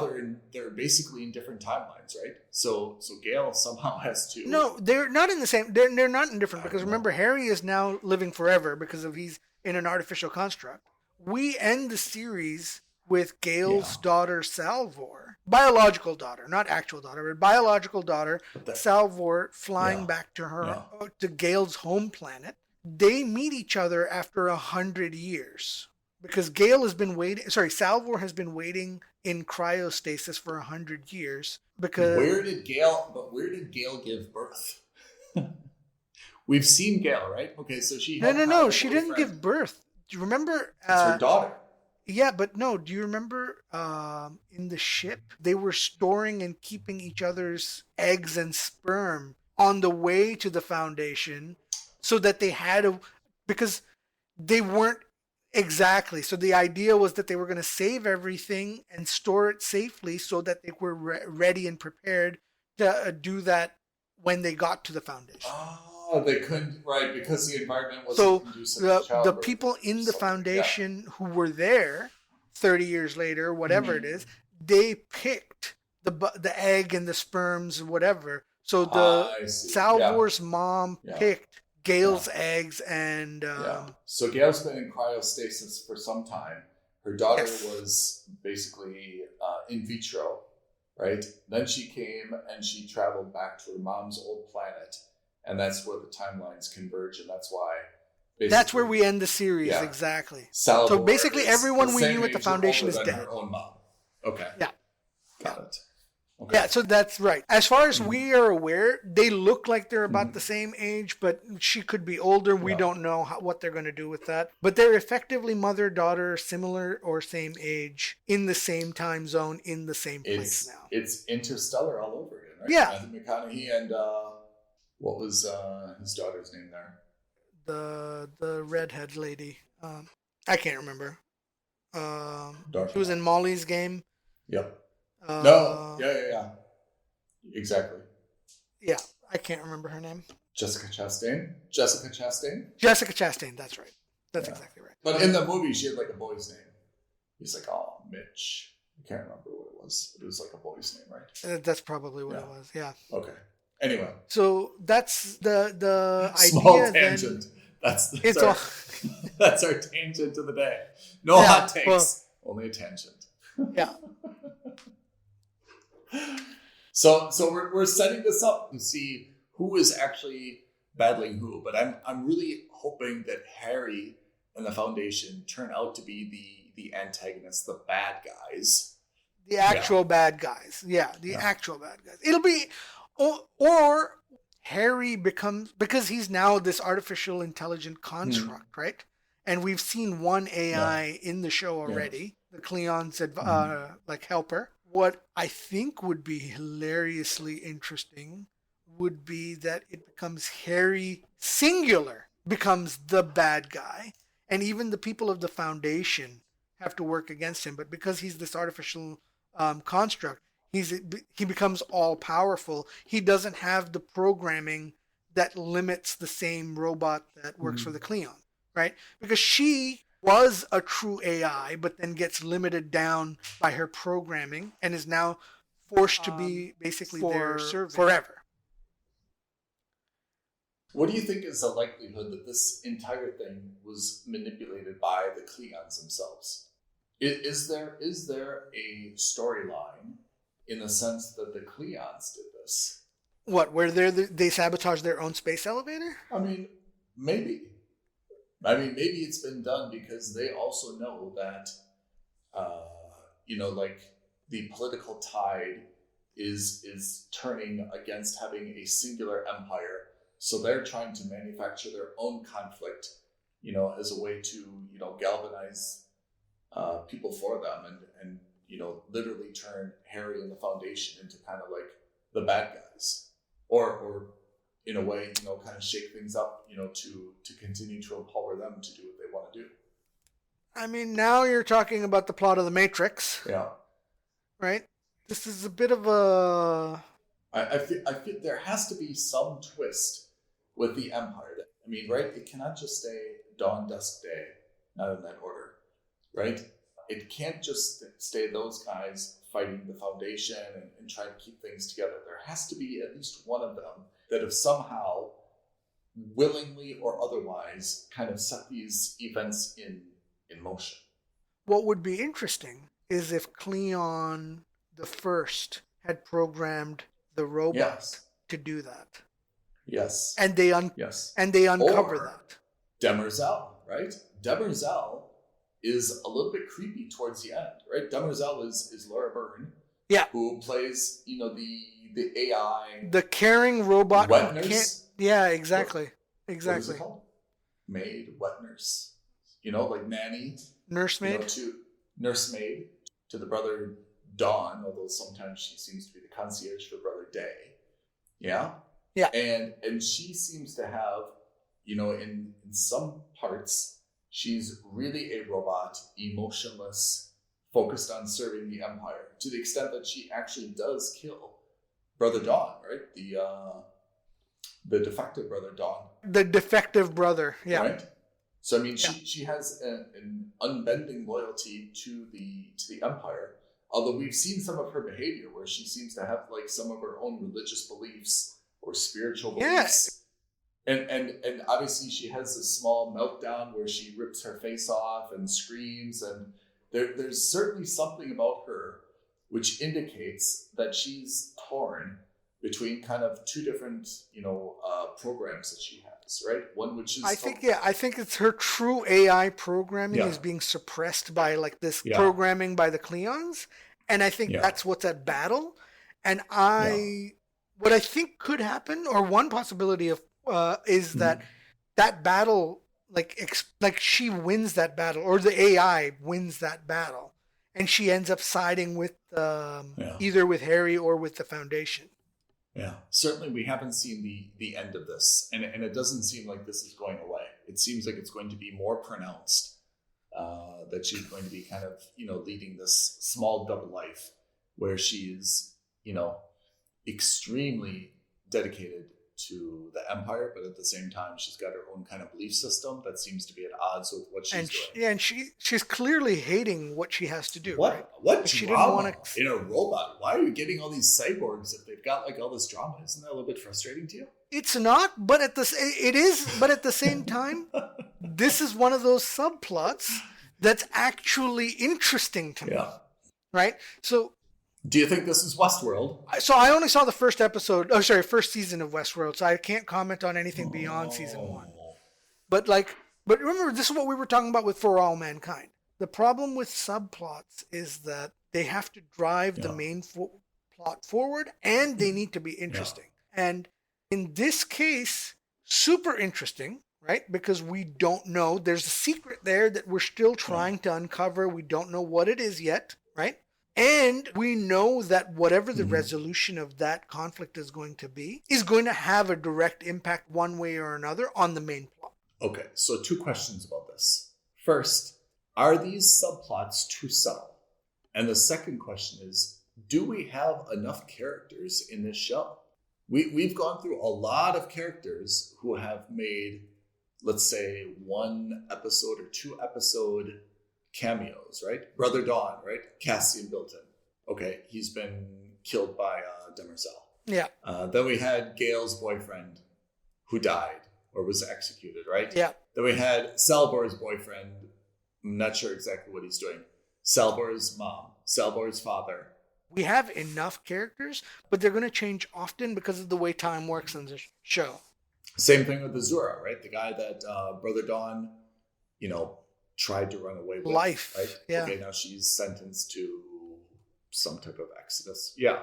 they're basically in different timelines, right? So Gale somehow has to. No, they're not in the same. They're not in different, because remember, Harry is now living forever because he's in an artificial construct. We end the series with Gale's daughter Salvor, biological daughter, not actual daughter, but biological daughter Salvor, flying back to to Gale's home planet. They meet each other after 100 years because Salvor has been waiting in cryostasis for 100 years. Because where did Gale give birth? We've seen Gale, right? Okay, so she no, she didn't give birth. Do you remember? It's her daughter. Yeah, but no. Do you remember in the ship they were storing and keeping each other's eggs and sperm on the way to the Foundation, so that they had because they weren't exactly. So the idea was that they were going to save everything and store it safely so that they were ready and prepared to do that when they got to the Foundation. Oh, they couldn't, right, because the environment wasn't conducive to childbirth. The people in the Foundation who were there 30 years later, whatever it is, they picked the egg and the sperms, whatever. So Salvor's mom picked Gale's eggs and... So Gale's been in cryostasis for some time. Her daughter was basically in vitro, right? Then she came and she traveled back to her mom's old planet. And that's where the timelines converge, and that's why... That's where we end the series, exactly. Salvor so basically everyone we knew at the Foundation is dead. Her own mom. Okay. Yeah. Got it. Okay. Yeah, so that's right. As far as we are aware, they look like they're about the same age, but she could be older. We don't know what they're going to do with that. But they're effectively mother-daughter, similar or same age, in the same time zone, in the same place now. It's Interstellar all over again, right? Yeah. Matthew McConaughey and... what was his daughter's name there? The redhead lady. I can't remember. She was in Molly's Game. Yep. No. Yeah. Exactly. Yeah, I can't remember her name. Jessica Chastain. Jessica Chastain. That's right. That's exactly right. But in the movie, she had like a boy's name. He's like, Mitch. I can't remember what it was, but it was like a boy's name, right? That's probably what it was. Yeah. Okay. Anyway, so that's the small idea. Tangent. Then, that's our tangent of the day. No hot takes, only a tangent. Yeah. So we're setting this up to see who is actually battling who. But I'm really hoping that Harry and the Foundation turn out to be the antagonists, the bad guys. The actual bad guys. Yeah, the actual bad guys. It'll be, or Harry becomes, because he's now this artificial intelligent construct, right? And we've seen one AI in the show already, the Cleon's like helper. What I think would be hilariously interesting would be that it becomes Harry singular becomes the bad guy, and even the people of the Foundation have to work against him. But because he's this artificial construct, he becomes all powerful. He doesn't have the programming that limits the same robot that works for the Cleon, right? Because she was a true AI, but then gets limited down by her programming and is now forced to be basically their servant forever. What do you think is the likelihood that this entire thing was manipulated by the Cleons themselves? Is there a storyline in the sense that the Cleons did this? What, where they sabotage their own space elevator? I mean, maybe. Maybe it's been done because they also know that, like the political tide is turning against having a singular empire. So they're trying to manufacture their own conflict, as a way to, galvanize people for them and literally turn Harry and the Foundation into kind of like the bad guys, or in a way, kind of shake things up, to continue to empower them to do what they want to do. I mean, now you're talking about the plot of the Matrix. Yeah. Right? This is a bit of a... I feel there has to be some twist with the Empire. I mean, right? It cannot just stay dawn, dusk, day, not in that order, right? It can't just stay those guys fighting the Foundation and trying to keep things together. There has to be at least one of them that have somehow, willingly or otherwise, kind of set these events in motion. What would be interesting is if Cleon the First had programmed the robot to do that. Yes. And they uncover that. Demerzel, right? Demerzel is a little bit creepy towards the end, right? Demerzel is Laura Byrne, who plays, the AI, the caring robot. Wet nurse. Yeah, exactly. What is it called? Maid, wet nurse. Like nanny. Nursemaid. Nursemaid to the brother Dawn, although sometimes she seems to be the concierge for brother Day. Yeah. Yeah. And she seems to have, in some parts, she's really a robot, emotionless, focused on serving the Empire, to the extent that she actually does kill Brother Dawn, right? The defective Brother Dawn. The defective brother, yeah. Right? So, I mean, she has an unbending loyalty to the Empire, although we've seen some of her behavior where she seems to have, like, some of her own religious beliefs or spiritual beliefs. And obviously she has a small meltdown where she rips her face off and screams, and there's certainly something about her which indicates that she's torn between kind of two different, programs that she has, right? One which is... I think it's her true AI programming is being suppressed by like this programming by the Cleons, and I think that's what's at battle. And what I think could happen, or one possibility of is that battle, like she wins that battle, or the AI wins that battle, and she ends up siding with either with Harry or with the Foundation. Yeah, certainly we haven't seen the end of this, and it doesn't seem like this is going away. It seems like it's going to be more pronounced, that she's going to be kind of, leading this small double life where she's, extremely dedicated to the Empire, but at the same time, she's got her own kind of belief system that seems to be at odds with what she's doing. Yeah, and she's clearly hating what she has to do. What she drama didn't want to... in a robot? Why are you getting all these cyborgs if they've got like all this drama? Isn't that a little bit frustrating to you? It's not, but at the same time, this is one of those subplots that's actually interesting to me. Yeah. Right? So Do you think this is Westworld? So I only saw the first episode. Oh, sorry, first season of Westworld. So I can't comment on anything beyond season 1. But but remember, this is what we were talking about with For All Mankind. The problem with subplots is that they have to drive the main plot forward, and they need to be interesting. And in this case, super interesting, right? Because we don't know. There's a secret there that we're still trying to uncover. We don't know what it is yet, right? And we know that whatever the resolution of that conflict is going to be is going to have a direct impact one way or another on the main plot. Okay, so 2 questions about this. First, are these subplots too subtle? And the second question is, do we have enough characters in this show? We've gone through a lot of characters who have made, let's say, 1 episode or 2 episode cameos, right? Brother Dawn, right? Cassian Bilton. Okay, he's been killed by Demerzel. Yeah. Then we had Gail's boyfriend who died or was executed, right? Yeah. Then we had Salvor's boyfriend. I'm not sure exactly what he's doing. Salvor's mom, Salvor's father. We have enough characters, but they're going to change often because of the way time works in the show. Same thing with Azura, right? The guy that Brother Dawn, tried to run away with. Life, right? yeah. Okay, now she's sentenced to some type of exodus. Yeah.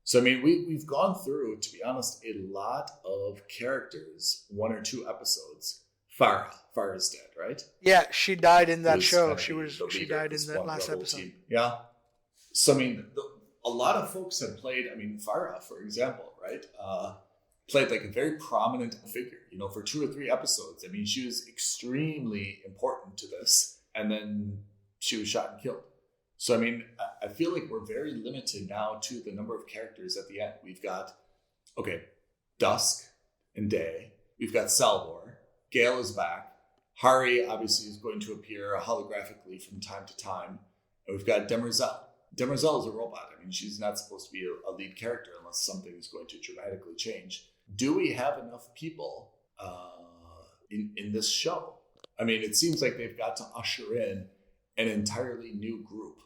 So, I mean, we've gone through, to be honest, a lot of characters, 1 or 2 episodes. Farah's dead, right? Yeah, she died in that Who's show. kind of She died in that last episode. Team. Yeah. So, I mean, a lot of folks have played, Farah, for example, right? Played like a very prominent figure, for 2 or 3 episodes. I mean, she was extremely important to this, and then she was shot and killed. So, I mean, I feel like we're very limited now to the number of characters at the end. We've got, Dusk and Day. We've got Salvor. Gale is back. Hari, obviously, is going to appear holographically from time to time. And we've got Demerzel. Demerzel is a robot. I mean, she's not supposed to be a lead character unless something is going to dramatically change. Do we have enough people in this show? I mean, it seems like they've got to usher in an entirely new group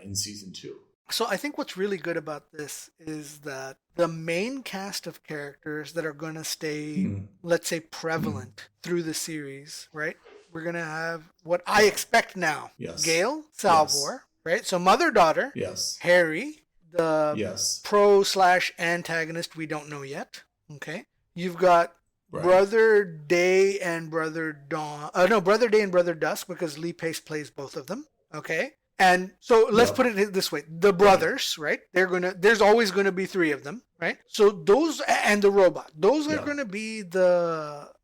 in season 2. So I think what's really good about this is that the main cast of characters that are going to stay, let's say, prevalent through the series, right? We're going to have what I expect now. Yes. Gale, Salvor, right? So mother-daughter. Yes. Harry, the pro/antagonist we don't know yet. Okay. You've got Brother Day and Brother Dawn. Brother Day and Brother Dusk, because Lee Pace plays both of them. Okay. And so let's put it this way. The brothers, right? There's always going to be 3 of them, right? So those, and the robot, those are going to be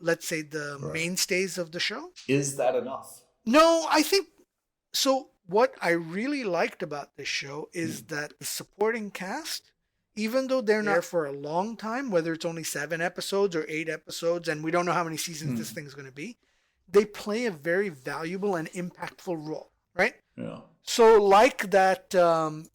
let's say the mainstays of the show. Is that enough? No, I think, so what I really liked about this show is that the supporting cast, even though they're not there for a long time, whether it's only 7 episodes or 8 episodes, and we don't know how many seasons this thing's going to be, they play a very valuable and impactful role, right? Yeah. So like that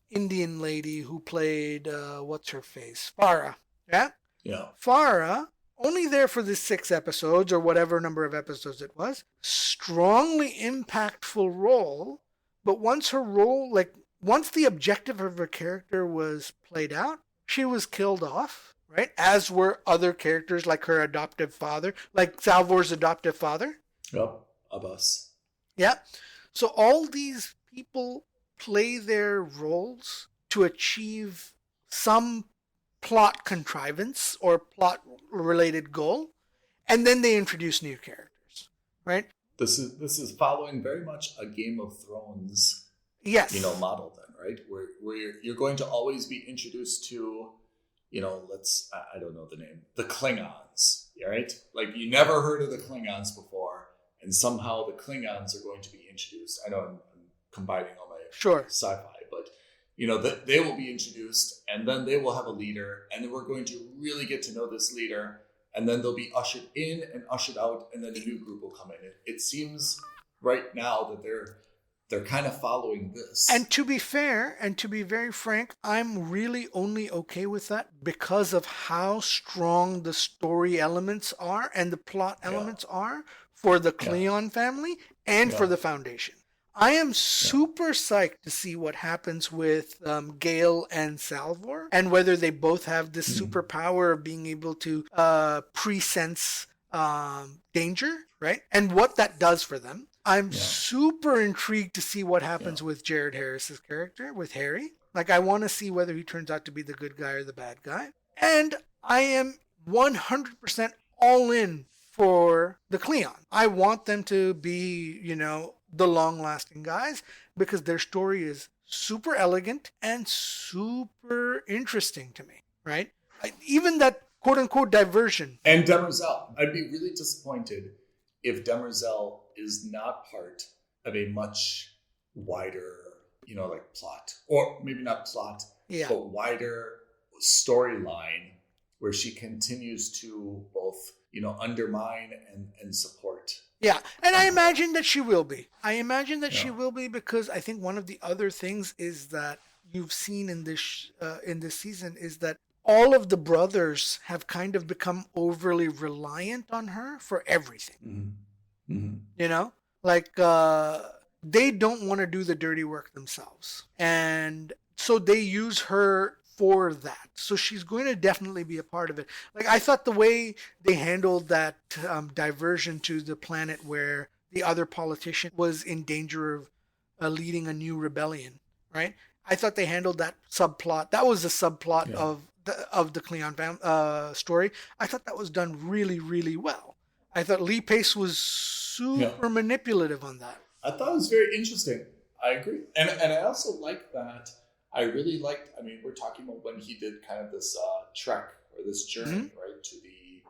Indian lady who played, what's her face? Farah, yeah? Yeah. Farah, only there for the 6 episodes or whatever number of episodes it was, strongly impactful role, but once the objective of her character was played out, she was killed off, right? As were other characters like her adoptive father, like Salvor's adoptive father. Yep, Abbas. Yeah. So all these people play their roles to achieve some plot contrivance or plot related goal, and then they introduce new characters, right? This is following very much a Game of Thrones, model then, right? Where you're going to always be introduced to, I don't know the name, the Klingons, right? Like you never heard of the Klingons before, and somehow the Klingons are going to be introduced. I know I'm combining all my sci-fi, but they will be introduced, and then they will have a leader, and then we're going to really get to know this leader, and then they'll be ushered in and ushered out, and then a new group will come in. It seems right now that they're kind of following this. And to be fair, and to be very frank, I'm really only okay with that because of how strong the story elements are and the plot elements are for the Cleon family and for the Foundation. I am super psyched to see what happens with Gale and Salvor, and whether they both have this Mm. superpower of being able to pre-sense danger, right? And what that does for them. I'm Yeah. super intrigued to see what Yeah. happens with Jared Harris's character, with Harry. Like, I want to see whether he turns out to be the good guy or the bad guy. And I am 100% all in for the Cleon. I want them to be, the long lasting guys because their story is super elegant and super interesting to me, right? Even that quote unquote diversion. And Demerzel. I'd be really disappointed if Demerzel is not part of a much wider, like plot. Or maybe not plot, Yeah. but wider storyline where she continues to both, undermine and support. Yeah, and I imagine that she will be. I imagine that she Yeah. will be because I think one of the other things is that you've seen in this season is that all of the brothers have kind of become overly reliant on her for everything. Mm-hmm. Mm-hmm. You know, like they don't want to do the dirty work themselves, and so they use her for that. So she's going to definitely be a part of it. Like I thought the way they handled that diversion to the planet where the other politician was in danger of leading a new rebellion, right? I thought they handled that subplot. That was the subplot Yeah. of the Cleon story. I thought that was done really, really well. I thought Lee Pace was super manipulative on that. I thought it was very interesting. I agree. And I also like that. I really liked, we're talking about when he did kind of this trek or this journey, right, to the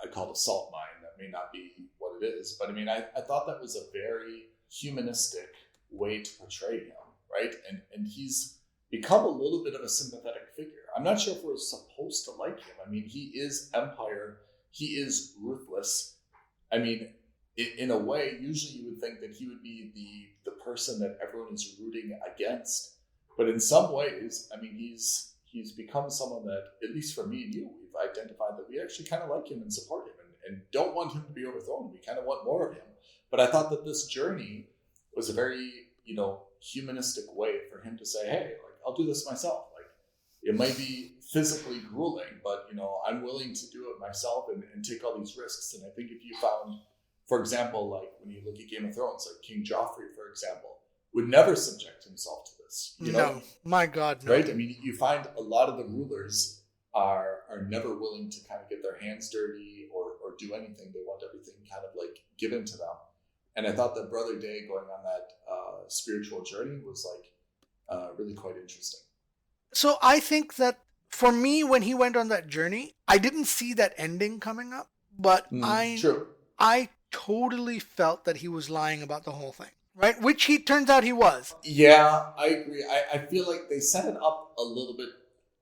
I call it a salt mine. That may not be what it is, but I thought that was a very humanistic way to portray him, right? And he's become a little bit of a sympathetic figure. I'm not sure if we're supposed to like him. He is Empire. He is ruthless. In a way, usually you would think that he would be the person that everyone is rooting against. But in some ways, he's become someone that, at least for me and you, we've identified that we actually kind of like him and support him and don't want him to be overthrown. We kind of want more of him. But I thought that this journey was a very, humanistic way for him to say, hey, like, I'll do this myself. Like, it might be physically grueling, but, I'm willing to do it myself and take all these risks. And I think if you found, for example, like when you look at Game of Thrones, like King Joffrey, for example, would never subject himself to this. No, my God, no. Right? You find a lot of the rulers are never willing to kind of get their hands dirty or do anything. They want everything kind of like given to them. And I thought that Brother Day going on that spiritual journey was like really quite interesting. So I think that for me, when he went on that journey, I didn't see that ending coming up, but I totally felt that he was lying about the whole thing. Right? Which he turns out he was. Yeah, I agree. I feel like they set it up a little bit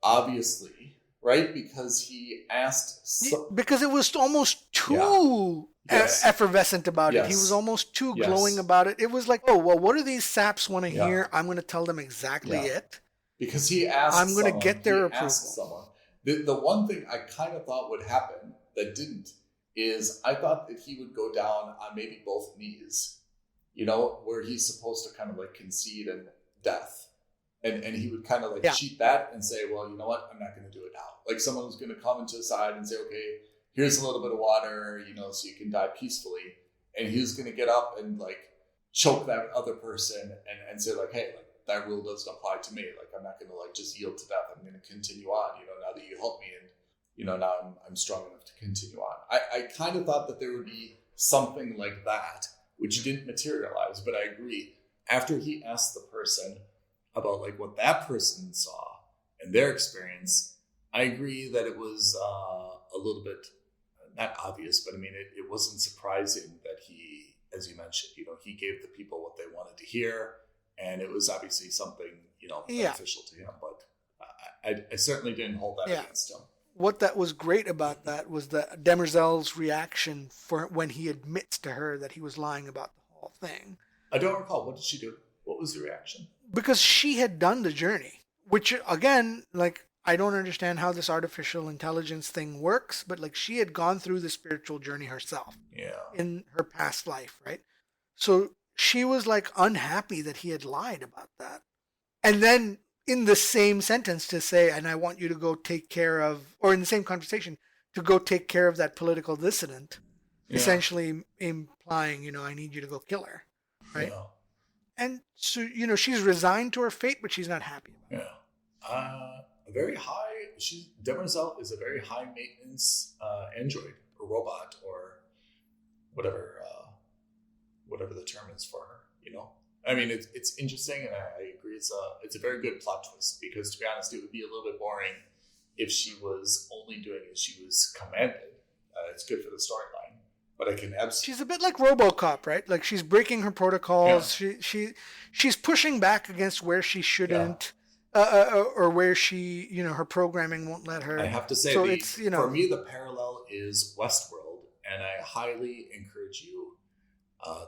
obviously, right? Because he asked... because it was almost too effervescent about it. He was almost too glowing about it. It was like, oh, well, what do these saps want to hear? I'm going to tell them exactly it. Because he asked I'm going to get their approval. The one thing I kind of thought would happen that didn't is I thought that he would go down on maybe both knees. Where he's supposed to kind of like concede and death. And he would kind of like cheat that and say, well, you know what? I'm not going to do it now. Like someone was going to come into the side and say, okay, here's a little bit of water, so you can die peacefully. And he's going to get up and like choke that other person and say like, hey, like that rule doesn't apply to me. Like, I'm not going to like just yield to death. I'm going to continue on, now that you helped me and, now I'm strong enough to continue on. I kind of thought that there would be something like that, which didn't materialize, but I agree. After he asked the person about like what that person saw and their experience, I agree that it was a little bit, not obvious, but it wasn't surprising that he, as you mentioned, he gave the people what they wanted to hear, and it was obviously something, beneficial to him, but I certainly didn't hold that against him. What that was great about that was the Demerzel's reaction for when he admits to her that he was lying about the whole thing. I don't recall. What did she do? What was the reaction? Because she had done the journey, which again, like, I don't understand how this artificial intelligence thing works, but like she had gone through the spiritual journey herself in her past life, right? So she was like unhappy that he had lied about that. And then in the same sentence to say, and I want you to go take care of, or in the same conversation, to go take care of that political dissident, Yeah. essentially implying, I need you to go kill her. Right. Yeah. And so, she's resigned to her fate, but she's not happy about it. Yeah. A very high. Demerzel is a very high maintenance android or robot or whatever whatever the term is for her. I mean, it's interesting, and I agree. It's a very good plot twist because, to be honest, it would be a little bit boring if she was only doing as she was commanded. It's good for the storyline, but I can absolutely. She's a bit like RoboCop, right? Like she's breaking her protocols. Yeah. She's pushing back against where she shouldn't, or where she, her programming won't let her. I have to say, so for me, the parallel is Westworld, and I highly encourage you.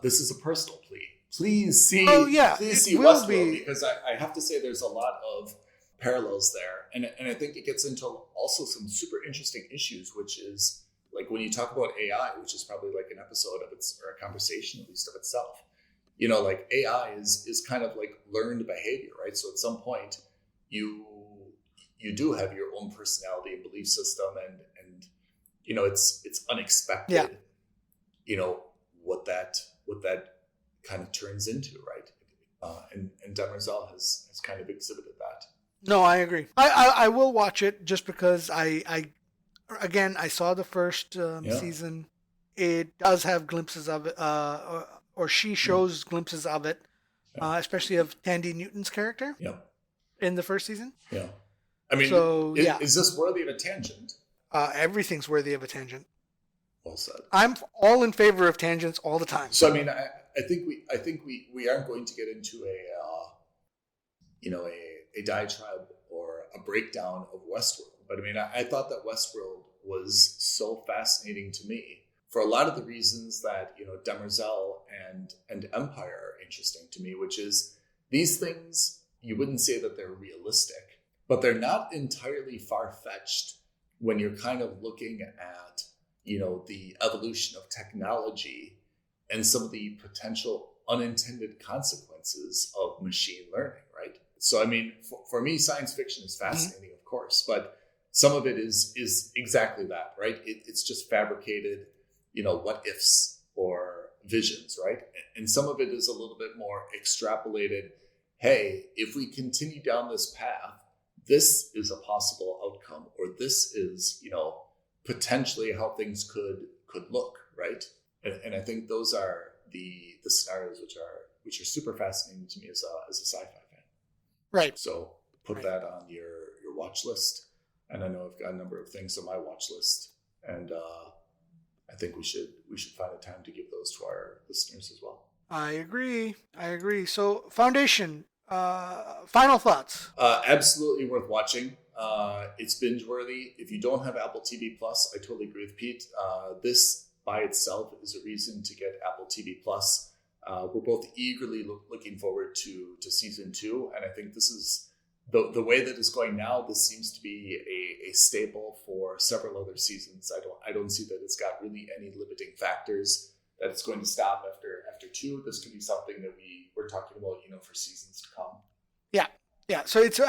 This is a personal plea. Please see Westworld, because I have to say there's a lot of parallels there, and I think it gets into also some super interesting issues, which is like when you talk about AI, which is probably like an episode of its, or a conversation at least of itself. Like AI is kind of like learned behavior, right? So at some point you do have your own personality and belief system, and it's unexpected. Yeah. What that kind of turns into, right? And Demerzel has kind of exhibited that. No, I agree. I will watch it just because I saw the first season. It does have glimpses of it, or she shows glimpses of it, especially of Tandy Newton's character. Yeah. In the first season. Yeah. I mean, is this worthy of a tangent? Everything's worthy of a tangent. Well said. I'm all in favor of tangents all the time. So I mean, I think we aren't going to get into a diatribe or a breakdown of Westworld. But I mean, I thought that Westworld was so fascinating to me for a lot of the reasons that Demerzel and Empire are interesting to me, which is these things you wouldn't say that they're realistic, but they're not entirely far-fetched when you're kind of looking at the evolution of technology and some of the potential unintended consequences of machine learning, right? So, I mean, for me, science fiction is fascinating, of course, but some of it is exactly that, right? It's just fabricated, what ifs or visions, right? And some of it is a little bit more extrapolated. Hey, if we continue down this path, this is a possible outcome, or this is, potentially how things could look, right? And I think those are the scenarios which are super fascinating to me as a sci-fi fan. Right. So put that on your watch list. And I know I've got a number of things on my watch list, and I think we should find a time to give those to our listeners as well. I agree. So Foundation, final thoughts. Absolutely worth watching. It's binge worthy. If you don't have Apple TV Plus, I totally agree with Pete. This by itself is a reason to get Apple TV Plus. We're both eagerly looking forward to season 2, and I think this is the way that it's going now. This seems to be a staple for several other seasons. I don't see that it's got really any limiting factors that it's going to stop after 2. This could be something that we're talking about, for seasons to come. Yeah. So it's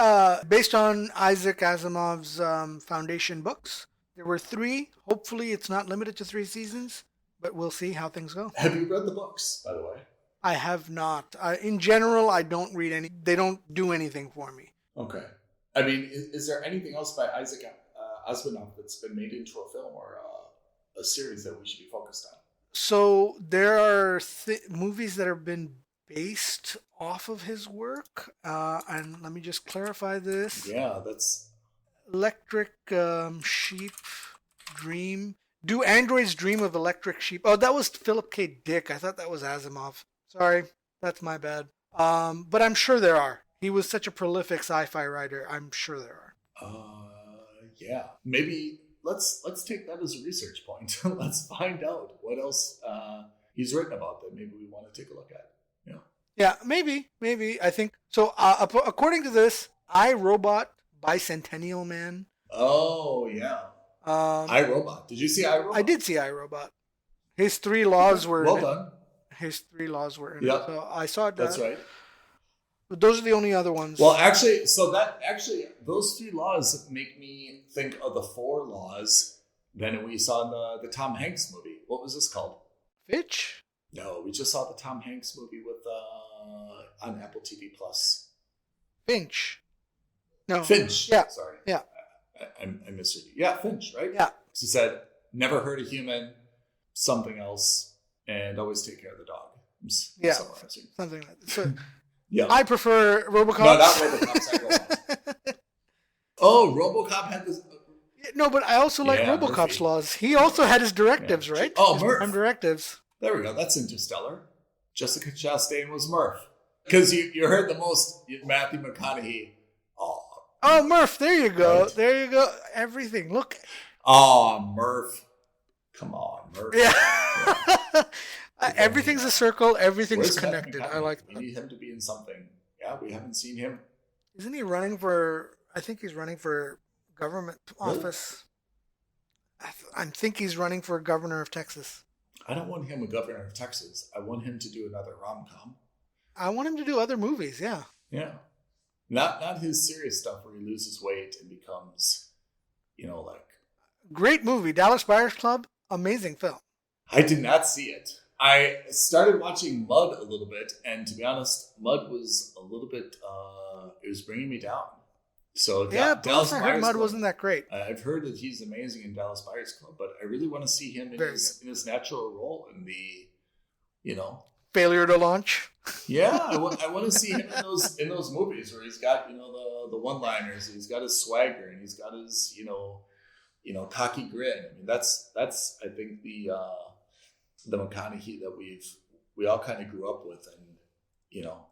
based on Isaac Asimov's Foundation books. There were 3. Hopefully, it's not limited to 3 seasons, but we'll see how things go. Have you read the books, by the way? I have not. In general, I don't read any. They don't do anything for me. Okay. I mean, is there anything else by Isaac Asimov that's been made into a film or a series that we should be focused on? So there are movies that have been based off of his work, and let me just clarify this. Yeah, that's Electric Sheep Dream. Do androids dream of electric sheep? Oh, that was Philip K. Dick. I thought that was Asimov. Sorry, that's my bad. But I'm sure there are. He was such a prolific sci-fi writer. I'm sure there are. Yeah. Maybe let's take that as a research point. Let's find out what else he's written about that maybe we want to take a look at. Yeah. Yeah, maybe. I think so. According to this, I, Robot, Bicentennial Man. Oh yeah. iRobot. Did you see iRobot? I did see iRobot. His 3 laws were well done. His 3 laws were in it. Yep. So I saw that. That's right. But those are the only other ones. Well, actually, those 3 laws make me think of the 4 laws that we saw in the Tom Hanks movie. What was this called? Fitch? No, we just saw the Tom Hanks movie with on Apple TV Plus. Finch. No. Finch. Yeah. Sorry. Yeah. I misheard you. Yeah, Finch, right? Yeah. He said, never hurt a human, something else, and always take care of the dog. I'm summarizing. Something like that. So, yeah. I prefer RoboCop. No, not RoboCop. Psycho. Oh, RoboCop had this. No, but I also like RoboCop's Murphy. laws. He also had his directives, right? Oh, his Murph. directives. There we go. That's Interstellar. Jessica Chastain was Murph. Because you heard the most Matthew McConaughey. Oh, Murph. There you go. Right. There you go. Everything. Look. Oh, Murph. Come on, Murph. Yeah. Everything's a circle. Everything's Where's connected. I like that. We need him to be in something. Yeah, we haven't seen him. Isn't he running for... I think he's running for government office. I think he's running for governor of Texas. I don't want him a governor of Texas. I want him to do another rom-com. I want him to do other movies, yeah. Yeah. Not his serious stuff where he loses weight and becomes, like... Great movie. Dallas Buyers Club. Amazing film. I did not see it. I started watching Mud a little bit, and to be honest, Mud was a little bit, it was bringing me down. So Dallas I heard Mud Club wasn't that great. I've heard that he's amazing in Dallas Buyers Club, but I really want to see him in his natural role in the, Failure to launch. Yeah, I want to see him in those movies where he's got the one-liners, he's got his swagger, and he's got his cocky grin. I mean, that's I think the McConaughey that we all kind of grew up with, and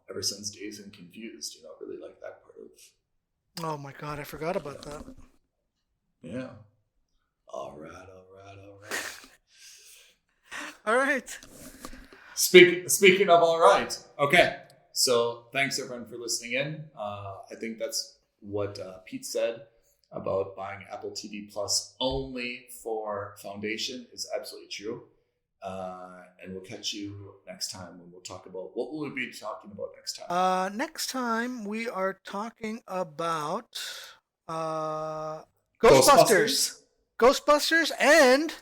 ever since Dazed and Confused, really like that part of. Oh my God, I forgot about that. Yeah. All right. All right. Speaking of all right, okay. So thanks everyone for listening in. I think that's what Pete said about buying Apple TV Plus only for Foundation is absolutely true. And we'll catch you next time when we'll talk about what will we be talking about next time. Next time we are talking about Ghostbusters, and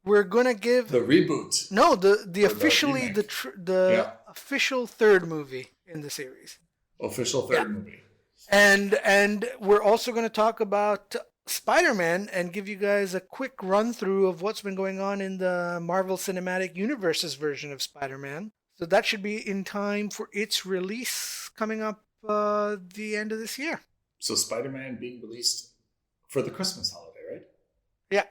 we're gonna give the reboot. No, the officially the official third movie in the series. Official third movie. And we're also going to talk about Spider-Man and give you guys a quick run through of what's been going on in the Marvel Cinematic Universe's version of Spider-Man. So that should be in time for its release coming up the end of this year. So Spider-Man being released for the Christmas holiday, right? Yeah,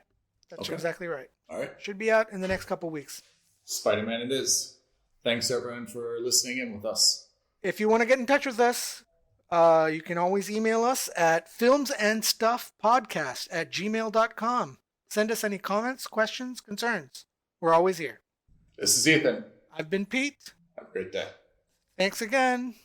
that's exactly right. All right. Should be out in the next couple weeks. Spider-Man it is. Thanks everyone for listening in with us. If you want to get in touch with us, you can always email us at filmsandstuffpodcast@gmail.com. Send us any comments, questions, concerns. We're always here. This is Ethan. I've been Pete. Have a great day. Thanks again.